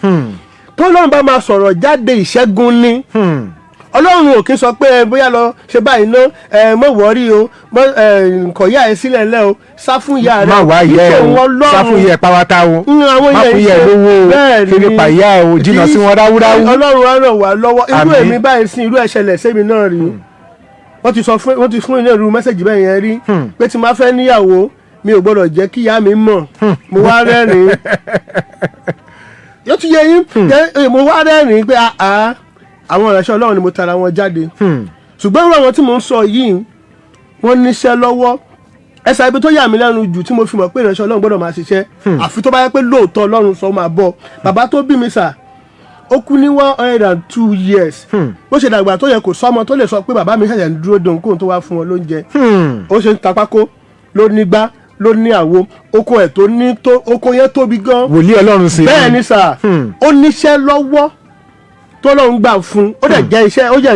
tọ́lọ́run bá máa sọ̀rọ̀ jáde ìṣẹ́gun ni Ọlọ́run ò kí ń sọ pé bóyá lọ ṣe báyìí ná mọ̀ wọ́rí o nǹkan ìyá ẹ sílẹ̀ lẹ́ o sá fún ìyá rẹ má wá ìyá ẹ o sá fún ìyá ẹ pàwátá o má fún ìyá ẹ lówó o kiri pa ìyá ẹ o jìnnà sí wọn ráúráú. Ọlọ́run á ràn wá lọ́wọ́ irú èmi báyìí sí irú ẹ̀ṣẹ̀lẹ̀ sẹ́mi náà rí wọ́n ti fún ilé irú mẹ́sẹ̀gì bẹ́ẹ̀ yẹn rí pé tí máa fẹ́ níyàwó mi ò gbọ́dọ̀ jẹ́ kí ìyá mi mọ̀ mo wá rẹ́rìn-ín yóò tún yẹ yín mo wá rẹ́rìn-ín pé àwọn ìránṣẹ́ Ọlọ́run ni mo tara wọn jáde ṣùgbọ́n irú àwọn tí mò ń sọ yìí wọ́n níṣẹ́ lọ́wọ́ ẹ̀sà ibi tó yà mí lẹ́nu jù tí mo fi mọ̀ pé ìránṣẹ́ Ọlọ́run gbọ́dọ̀ máa ṣiṣẹ́ àfi tó bá yẹ pé lóòótọ́ Ọlọ́run sọ máa bọ̀ bàbá tó bí mi sà ó kú ní 102 years bó ṣe dàgbà tó yẹ kò sọ́mọ tó lè sọ pé bàbá mi ṣẹ̀ṣẹ̀ ń dúró dòun kóun tó wá fún wọn lóúnjẹ ó ṣe ń ta pákó ló nígbá ló ní àwo oko ẹ̀ tó ní oko yẹn tóbi gan wòlíì Ọlọ́run sí bẹ́ẹ̀ ni sà ó níṣẹ́ lọ́wọ́ tọ́lọ́run gbà fún ó dẹ̀ jẹ́ iṣẹ́ ó jẹ́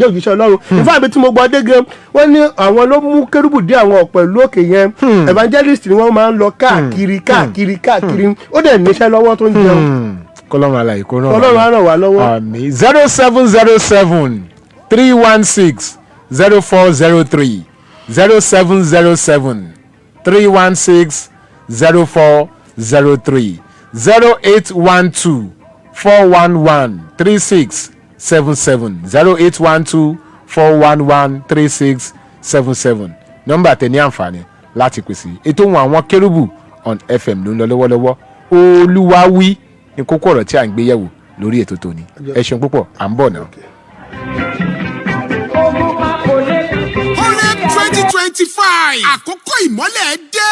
òjíṣẹ́ Ọlọ́run nífà ibi tí mo gbọ́ dé gan wọ́n ní àwọn ló mú kérúbù dé àwọn ọ̀pọ̀ ìlú òkè yẹn evangelist ni wọ́n máa ń lọ káàkiri ó dẹ̀ níṣẹ́ lọ́wọ́ tó ń jẹun. kọ́lọ́run àlàyé kó Ọlọ́run á ràn wá lọ́wọ́. àmín 0707-316-0403 0707-316-0403 0812-411-3677 0812-411-3677 nọ́mbà tẹ ní àǹfààní láti pèsè ètò Ohun Àwọn Kérúbù on FM ló ń lọ lọ́wọ́lọ́wọ́ Olúwa wí ní kókó ọ̀rọ̀ tí a ń gbé yẹ̀wò lórí ètò tòní ẹ ṣeun púpọ̀ à ń bọ̀ náà. Ohun 2025 àkókò ìmọ́lẹ̀ dé.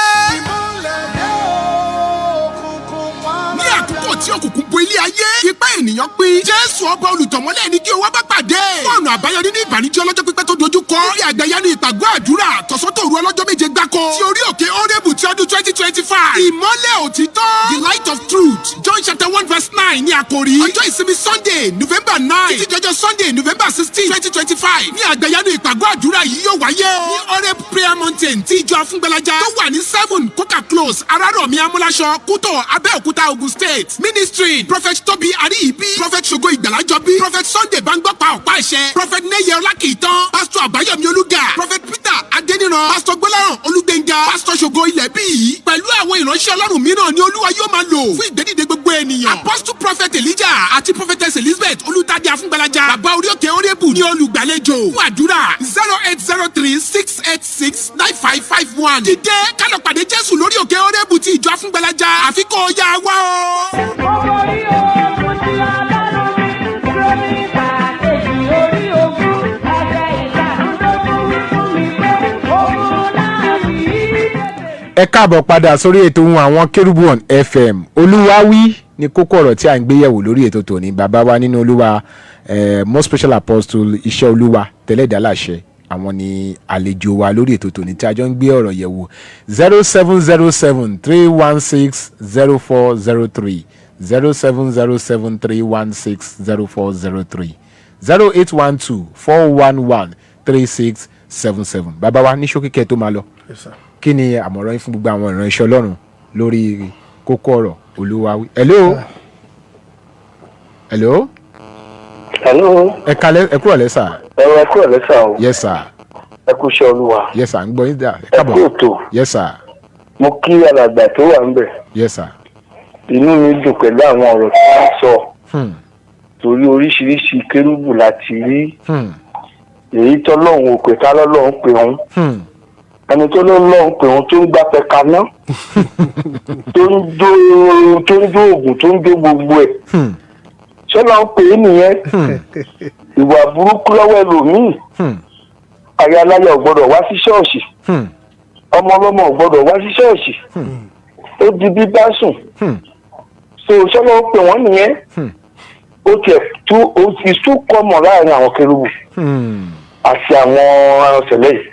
Ní àkókò tí òkùnkùn bo ilé ayé ipá ènìyàn pín Jésù ọba olùtọ̀mọ́lẹ̀ ní kí o wá bá pàdé. Ọ̀nà àbáyọ nínú ìbànújẹ́ ọlọ́jọ́ pípẹ́ tó dojú kọ orí àgbẹ̀yánu ìpàgọ́ àdúrà tọ̀sán-tòru ọlọ́jọ́ méje gbáko ti orí òkè Ohun ti ọdún 2025 ìmọ́lẹ̀ òtítọ́ the light of truth John chapter 1 verse 9 ní àkòrí ọjọ́ ìsinmi Sunday November 9 títí jọjọ́ Sunday November 16 2025 ní àgbẹ̀yánu ìpàgọ́ àdúrà yìí yóò wáyé ní Ohun prayer mountain tí ìjọ Afúngbẹ́lájà tó wà ní 7 Coca Close Arárọ̀mí Amúláṣọ Kútọ̀ Abẹ́òkúta Ogun State ministry prophet Tóbi Aríyìbí prophet Ṣògo Ìgbàlájọbí prophet Sunday Bangbọ́pá ọ̀pá ẹ̀ṣẹ̀ prophet Neye Ọlákìtàn pastor Àbáyọ̀mí Olúga prophet Peter Adéníran pastor Gbọ́láhàn Olúgbénga pastor Ṣògo Ilẹ̀bíyì pẹ̀lú àwọn ìránṣẹ́ Ọlọ́run mìíràn ni Olúwa yóò máa lò fún ìgbédìde gbogbo ènìyàn apostle prophet Elijah àti prophetess Elizabeth Olùtàdé Afúngbẹ́lájà bàbá orí òkè Ohun ní olùgbàlejò fún àdúrà 0803-686-9551 dìde kálọ̀ pàdé Jésù lórí òkè Ohun ti ìjọ Afúngbẹ́lájà àfikún ọ̀yà wá o. ẹ káàbọ̀ padà sórí ètò Ohun Àwọn Kérúbù on FM Olúwa wí ní kókó ọ̀rọ̀ tí a ń gbé yẹ̀wò lórí ètò tòní bàbá wa nínú Olúwa most special apostle Iseoluwa Teledalase àwọn ni àlejò wa lórí ètò tòní tí a jọ ń gbé ọ̀rọ̀ yẹ̀wò 0707-316-0403 0707-316-0403 0812-411-3677 bàbá wa ní ṣókíkẹ́ tó máa lọ. Yes, sir. Kí ni àmọ̀ràn yín fún gbogbo àwọn ìránṣẹ́ Ọlọ́run lórí kókó ọ̀rọ̀ Olúwa wí. Hello. Hello. ẹ kálẹ́ ẹ kúrọ̀lẹ́ sà. Ẹ kúrọ̀lẹ́ sà o. Yes sir. Ẹ kú iṣẹ́ Olúwa. Yes sir ń gbọ́ yín dà ẹ Ẹ káàbọ̀. kú ètò. Yes sir. Mo kí alàgbà tó wà ńbẹ̀. Yes sir. Inú mi dùn pẹ̀lú àwọn ọ̀rọ̀ tí wọ́n sọ. Torí oríṣiríṣi kérúbù láti rí. Èyí tọ́lọ́run ò pè ká lọ́lọ́run pè òun. Ẹni tó lọ́lọ́run pè òun tó ń gbá pẹ̀ka náà. Tó ń jó oògùn tó ń jó gbogbo ẹ̀. Ṣọ́lá ń pè é nìyẹn. Ìwà burúkú lọ́wọ́ ẹlòmíì. Ayaláya ò gbọ́dọ̀ wá sí ṣọ́ọ̀ṣì. Ọmọ ọlọ́mọ ò gbọ́dọ̀ wá sí ṣọ́ọ̀ṣì. Ó di bíbá sùn. So ṣọ́lá ń pè wọ́n nìyẹn. Ó tiẹ̀ is too common láàrin àwọn kérúbù. Àti àwọn ọ̀sẹ̀lẹ̀ yìí.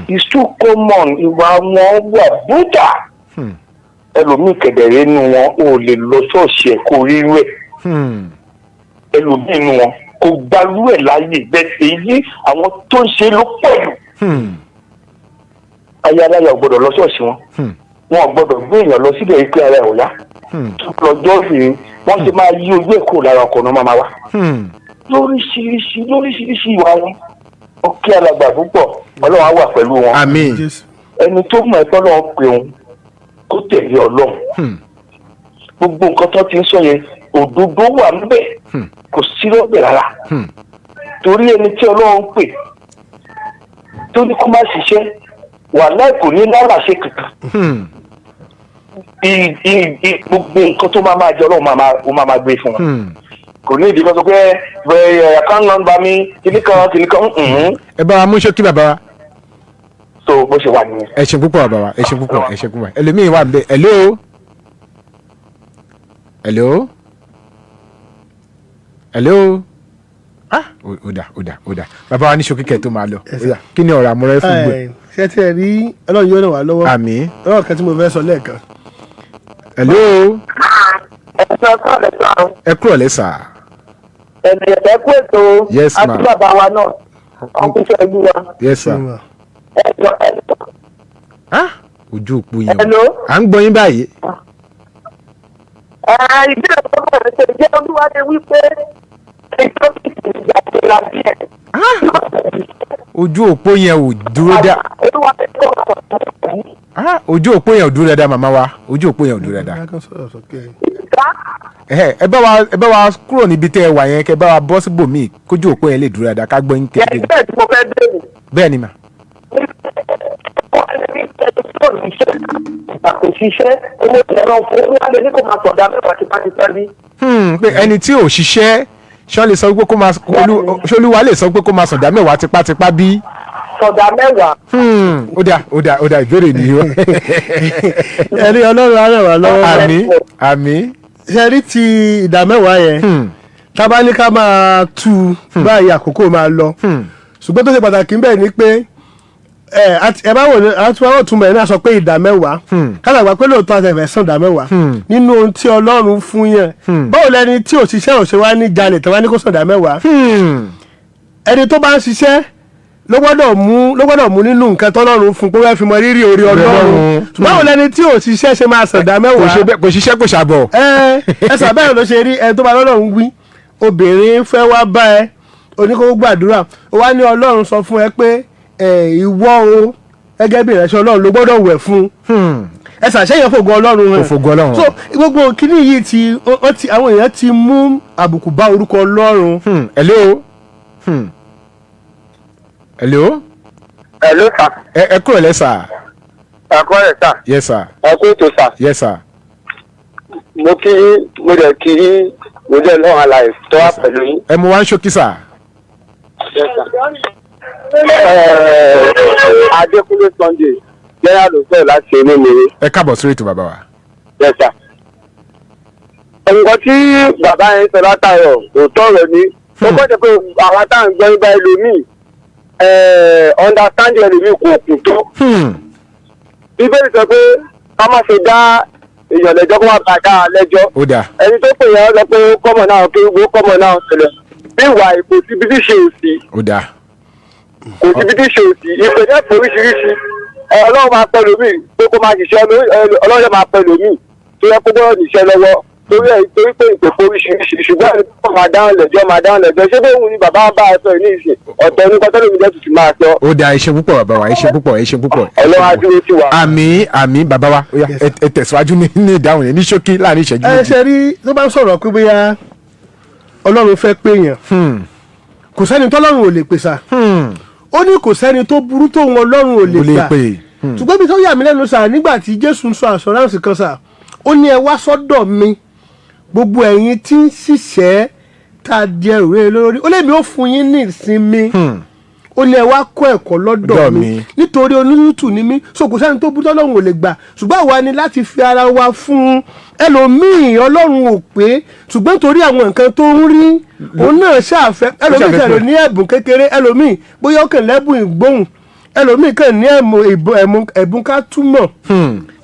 It's too common ìwà wọn wà búdà. Ẹlòmíì kẹ̀dẹ̀rẹ́ nínú wọn ò lè lọ ṣọ́ọ̀ṣì ẹ̀ kó rí rẹ̀. Ẹlòmíì nínú wọn kò gbalú ẹ̀ láàyè bẹ́ẹ̀ èyí àwọn tó ń ṣe ló pọ̀ jù. Ayaláya ò gbọ́dọ̀ lọ ṣọ́ọ̀ṣì wọn. Wọn ò gbọ́dọ̀ gbé èèyàn lọ síbẹ̀ yìí pé ara ẹ̀ ò yá. Lọ́jọ́ rèé wọ́n ti máa yí ojú ẹ̀ kúrò lára ọkọ̀ náà máa wá. Lóríṣiríṣi ìwà wọn. Ó kí alàgbà púpọ̀ Ọlọ́run á wà pẹ̀lú wọn. Àmín. Ẹni tó mọ̀ ẹ́ tọ́lọ́run pé òun kó tẹ̀lé Ọlọ́run. Gbogbo nǹkan tó ti ń sọ yẹn òdodo wà níbẹ̀ kò sí lọ́bẹ̀ rárá. Torí ẹni tí Ọlọ́run pè tó ní kó má ṣiṣẹ́ wàláhì kò ní lálàṣẹ kankan. Gbogbo nǹkan tó máa jẹ Ọlọ́run máa gbé fún wọn. Kò ní ìdí kan tó pé account number mi kìnnìkan. ẹ bá wa mú ṣókí bàbá wa. So bó ṣe wà nìyẹn. ẹ ṣe púpọ̀ bàbá wa ẹ ṣe púpọ̀ ẹ ṣe púpọ̀ ẹlòmíì wà bẹ́ẹ̀. hello. ó dà bàbá wa ní ṣókíkẹ́ tó máa lọ. Kí ni ọ̀rọ̀ àmúrẹ́ fún gbé. ṣé tí ẹ rí Ọlọ́run yóò ràn wá lọ́wọ́. Àmín. ọ̀rọ̀ kan tí mo fẹ́ sọ lẹ́ẹ̀kan. hello. ẹ kúrọ̀lẹ́ sà. ẹ̀mí ẹ̀fẹ́ kú ètò Yes, àti ma'am. bàbá wa náà ọkùnrin ìlú wa. yes sir. ẹ̀lọ́ ojú òpó yẹn Hello? à ń gbọ́ yín báyìí. ìbílẹ̀ tó bọ̀ rẹ̀ ṣe jẹ́ olúwadé wípé ètò ìgbà tó la bí ẹ̀. ojú òpó yẹn ò dúró dá. olúwadé tó bọ̀ rẹ̀ ojú òpó yẹn ò dúró dáadáa màmá wa ojú òpó yẹn ò dúró dáadáa. ẹ bá wa kúrò níbi tẹ́ ẹ wà yẹn kẹ́ bá wa bọ́ síbòmíì kójú òpó yẹn lè dúró dáadáa ká gbọ́ yín kékeré. ẹgbẹ́ tí mo fẹ́ bẹ̀rẹ̀. bẹ́ẹ̀ ni mà. kò ṣiṣẹ́ owó ìrọ̀ fún olúwadé ní kò máa sọ̀dá mẹ́wàá tipátipá bí. pé ẹni tí ò ṣiṣẹ́ ṣọ́ lè sọ pé kó máa ṣolúwa lè sọ pé kó máa sọ̀dá mẹ́wàá tipátipá bí. sọ̀dá mẹ́wàá. ó dà ìbéèrè nìyó. ẹni ọlọ́run á ràn wá lọ́wọ́. àmín. ṣe rí ti ìdá mẹ́wàá yẹn tábà ní ká máa tú báyìí àkókò máa lọ ṣùgbọ́n tó ṣe pàtàkì bẹ́ẹ̀ ni pé ẹ bá wò ní àtúwárò túmọ̀ ẹ̀ náà sọ pé ìdá mẹ́wàá kálàgbà pé lóòótọ́ àti ẹ̀fẹ̀ sàn ìdá mẹ́wàá nínú ohun tí ọlọ́run fún yẹn báwo lẹni tí òṣìṣẹ́ òṣè wá ní jalè tí wọ́n ní kó sàn ìdá mẹ́wàá ẹni tó bá ń ṣiṣẹ́ ló gbọ́dọ̀ mú nínú nǹkan tọ́lọ́run fún pé wọ́n fi mọ rírì orí ọlọ́run báwo lẹni tí òṣìṣẹ́ ṣe máa sàn ìdá mẹ́wàá kò ṣiṣẹ́ kò ṣàbọ̀. ẹ sàbẹ̀rẹ̀ ló ṣe rí ẹni tó bá lọ́lọ́run wí obìnrin fẹ́ wá bá ẹ oníkókó gbàdúrà ó wá ní ọlọ́run sọ fún ẹ pé ìwọ o gẹ́gẹ́ bí ìrẹsì ọlọ́run ló gbọ́dọ̀ wẹ̀ fún ẹ ṣàṣeyàn fògo ọlọ́run hàn òfògo ọlọ́run. so gbogbo kíní yìí ti àwọn èèyàn ti mú àbùkù bá orúkọ ọlọ́run. hello. hello. hello sir. ẹ kúrò lẹ́ sà. ẹ kọ́ ẹ̀ sà. yes sir. ẹ kú ètò sà. yes sir. mo dẹ̀ kí mo dẹ̀ lọ́wọ́ àlàyé tó wà pẹ̀lú yín. ẹ mú wá ń ṣókí sà. Adékúnlé Sunday jẹ́rà ló fẹ́ láti inú mi. ẹ káàbọ̀ sórí ètò bàbá wa. Yes sir. nǹkan tí bàbá yẹn sọ látàrọ̀ òótọ́ rẹ̀ ni ó gbọ́dọ̀ pé àwọn táwọn gbọ́ ibà ẹlòmíì understand ẹlòmíì kò kù tó. bíbélì sọ pé ká má ṣe dá èèyàn lẹ́jọ́ kó má bàa dá a lẹ́jọ́. ó dà. ẹni tó pè yẹn lọ pé kọ́mọ̀ náà Kérúbù kọ́mọ̀ náà tẹ̀lẹ̀ bí ìwà ìpò síbi tí ṣe òsì. ó dà. kò síbi tí ṣe òsì ìpèsè oríṣiríṣi ọlọ́run máa pẹ́ lómi pé kó máa ṣiṣẹ́ ọlọ́run máa pẹ́ lómi tó yẹ kó gbọ́dọ̀ níṣẹ́ lọ́wọ́ torí pé ìpèsè oríṣiríṣi ṣùgbọ́n ẹni tó máa dáhùn lẹ́jọ́ ṣé bẹ́ẹ̀ wù ní bàbá bá a sọ ní ìsìn ọ̀tọ̀ ní kọ́tọ́ lómi jẹ́tù ti máa sọ. ó dà ẹ ṣé púpọ̀ bàbá wa ẹ ṣé púpọ̀. ọlọ́run á dúró sí wa. àmín bàbá wa ó yá ẹ tẹ̀síwájú ní ìdáhùn yẹn ní ṣókí láàrin ìṣẹ́jú méjì. ẹ ṣe rí tó bá ń sọ̀rọ̀ pé bóyá ọlọ́run fẹ́ pé èèyàn kò sẹ́ni tọ́lọ́run ò lè pèsè ó ní kò sẹ́ni tó burú tóun ọlọ́run ò lè gbà ṣùgbọ́n bí tó yà mí lẹ́nu sà nígbà tí jésù ń sọ assurance kan sà ó ní ẹ wá sọ́dọ̀ mi gbogbo ẹ̀yin tí ń ṣiṣẹ́ tá a di ẹrù rẹ lórí ó lè mi ó fún yín ní ìsinmi ó ní ẹ wá kọ́ ẹ̀kọ́ lọ́dọ̀ mi nítorí onírútù ni mí so kò sẹ́ni tó burú tọ́lọ́run ò lè gbà ṣùgbọ́n àwa ni láti fi ara wa fún ẹlòmíì ọlọ́run ò pé ṣùgbọ́n torí àwọn nǹkan tó ń rí òun náà ṣàfẹ́ ẹlòmíì tẹ̀lé ní ẹ̀bùn kékeré ẹlòmíì bóyá ó kàn lẹ́bùn ìgbóhùn ẹlòmíì kàn ní ẹ̀bùn ká túmọ̀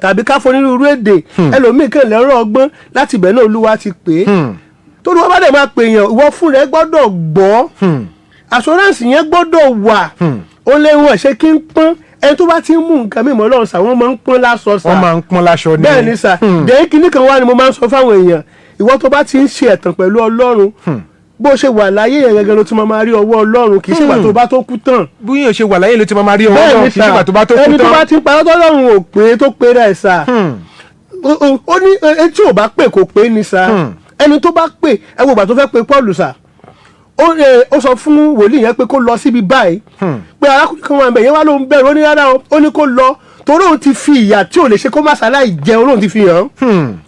tàbí ká fonírúurú èdè ẹlòmíì kàn lẹ́rọ̀ ọgbọ́n láti ibẹ̀ náà olúwa ti pè é tó ní wọ́n bá dẹ̀ máa pè yàn ìwọ fún rẹ gbọ́dọ̀ gbọ́ assurance yẹn gbọ́dọ̀ wà ó lé wọn ṣe kí n pọ́n ẹni tó bá ti ń mú nǹkan mímọ́ lọ́rùn sà wọ́n máa ń pọ́n láṣọ sà wọ́n máa ń pọ́n láṣọ ní. bẹ́ẹ̀ ni sà dẹ́yìn kínní kan wá ni mo máa ń sọ fáwọn èèyàn ìwọ tó bá ti ń ṣe ẹ̀tàn pẹ̀lú ọlọ́run bó ṣe wà láyé yẹn gẹ́gẹ́ ló ti máa rí ọwọ́ ọlọ́run kì í ṣègbà tó bá tó kú tán. bí yóò ṣe wà láyé ló ti máa rí ọwọ́ ọlọ́run kì í ṣègbà tó bá tó kú tán. ẹni tó bá ti ń parọ́ tọ́lọ́run ò pé tó pé rẹ̀ sà ó ní etí ò bá pè kò pé ni sà ẹni tó bá pè ẹ wo ìgbà tó fẹ́ pe Paul sà ó sọ fún wòlíì yẹn pé kó lọ síbi báyìí pé arákùnrin kan wà ń bẹ̀ yẹn wá ló ń bẹ̀rù ó ní rárá ó ní kó lọ torí òun ti fi ìyà tí ò lè ṣe kó má ṣàlàyé jẹun lóun ti fi hàn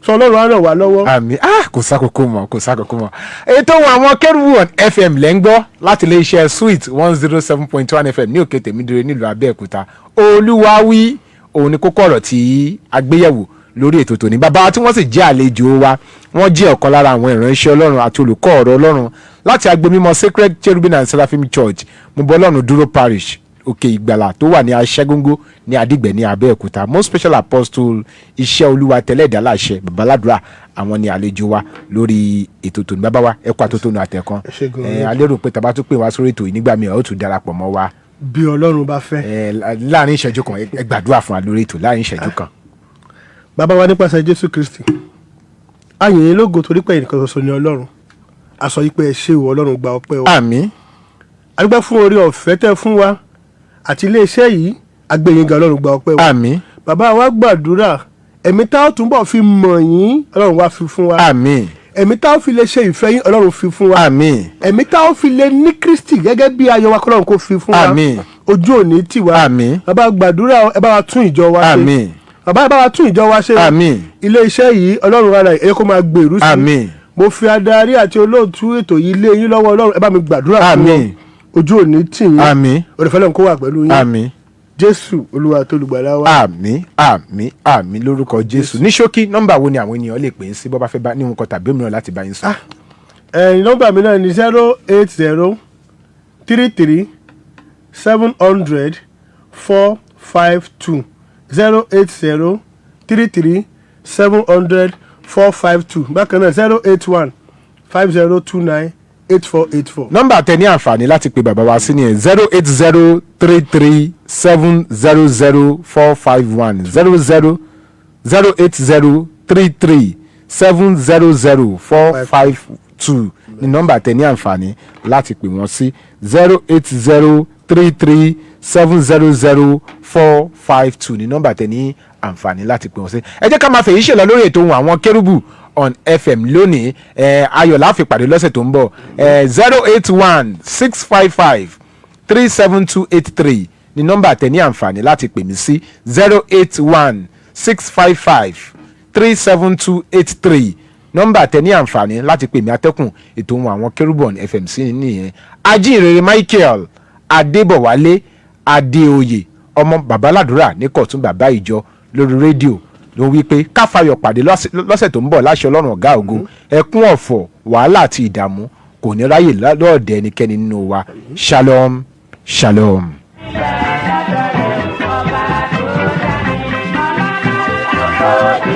sọ ọlọ́run á ràn wá lọ́wọ́. àmì kò sákòókò mọ́ ètò àwọn Kerubu FM lẹ́ ń gbọ́ láti iléeṣẹ́ Sweet 107.1 FM ní òkè tèmídìrè nílùú Abẹ́òkúta olúwawí òun ni kókó ọ̀rọ̀ tí agbéyẹ̀wò lórí ètò tòní bàbá tí wọ́n sì jẹ́ àlejò wa wọ́n jẹ́ ọ̀kan lára àwọn ìránṣẹ́ ọlọ́run àti olùkọ́ ọ̀rọ̀ ọlọ́run láti agbomímọ́ Sacred Cherubim and Seraphim Church Mobọ́lọ́run Dúró Parish òkè ìgbàlà tó wà ní aṣẹ́góńgó ní Adígbẹ̀ ní Abẹ́òkúta most special apostle Iseoluwa Teledalase babaládùá àwọn ni àlejò wa lórí ètò tòní. Bàbá wa ẹ kú àtótónu àtẹ̀kan a lérò pé tàbá tún pè wá sórí ètò yìí nígbà míì ó tún darapọ̀ mọ́ wa bí Ọlọ́run bá fẹ́. láàrin ìṣẹ́jú kan ẹ gbàdúrà fún wa lórí ètò láàrin ìṣẹ́jú kan. Bàbá wa nípasẹ̀ Jésù Kristi a yìn yín lógo torí pé ẹnìkan ṣoṣo ni Ọlọ́run a sọ yìí pé ẹ ṣé o Ọlọ́run gba ọpẹ́ wa. Àmín. A dúpẹ́ fún oore ọ̀fẹ́ tẹ́ fún wa àti iléeṣẹ́ yìí agbẹ̀yìngà Ọlọ́run gba ọpẹ́ wa. Àmín. Bàbá wa gbàdúrà ẹ̀mí tá a túnbọ̀ fi mọ̀ yín Ọlọ́run wá fi fún wa. Àmín. Ẹ̀mí tá a fi lè ṣe ìfẹ́ yín Ọlọ́run fi fún wa. Àmín. Ẹ̀mí tá a fi lè ní Kristi gẹ́gẹ́ bí ayọ̀ wa kọ́lọ́run kó fi fún wa. Àmín. Ojú òní tì wá. Àmín. Bàbá gbàdúrà ẹ bá wa tún ìjọ wa ṣe. Àmín. Bàbá ẹ bá wa tún ìjọ wa ṣe. Àmín. Ilé iṣẹ́ yìí Ọlọ́run ara ẹ̀ kó máa gbèrú sí. Àmín. Mo fi adarí àti olóòtú ètò yìí lé yín lọ́wọ́ Ọlọ́run ẹ bá mi gbàdúrà fún wọn. Àmín. Ojú òní tì yín. Àmín. Òrìfẹ́ lọ́run kó wà pẹ̀lú yín. Àmín. Jésù Olúwa tó lùgbàlà wa. Àmín. Àmín. Àmín lórúkọ Jésù. Ní ṣókí nọ́mbà wo ni àwọn ènìyàn lè pè é sí bó bá fẹ́ bá ní nǹkan tàbí òmíràn láti bá yín sọ. Nọ́mbà mi náà ni 08033 700 452 08033 700 452 bákan náà 081 5029 8484. Nọ́mbà tẹ ní àǹfààní láti pe bàbá wa sí ni 08033700451 08033700452 ni nọ́mbà tẹ ní àǹfààní láti pè wọ́n sí 08033700452 ni nọ́mbà tẹ ní àǹfààní láti pè wọ́n sí. Ẹ jẹ́ ká máa fèyí ṣe lọ lórí ètò Ohun Àwọn Kérúbù on FM lónìí. Ayọ̀ la fi pàdé lọ́sẹ̀ tó ń bọ̀. 081-655-37283 ni nọ́mbà tẹ ní àǹfààní láti pè mí sí 081-655-37283 nọ́mbà tẹ ní àǹfààní láti pè mí atẹ́kùn ètò Ohun Àwọn Kérúbù on FM sí nìyẹn. Ajínrere Michael Adébọ̀wálé Adéoyè ọmọ babaládùúrà ní Kọ̀tún bàbá ìjọ lórí rédíò ló wí pé káfáyọ̀ pàdé lọ́sẹ̀ tó ń bọ̀ láṣẹ Ọlọ́run ọ̀gá ògo ẹkún ọ̀fọ̀ wàhálà àti ìdààmú kò ní ráyè lọ́ọ̀dẹ ẹnikẹ́ni nínú wa. Shalom. Shalom. Ọba tó dá mi, ọba tó dá mi.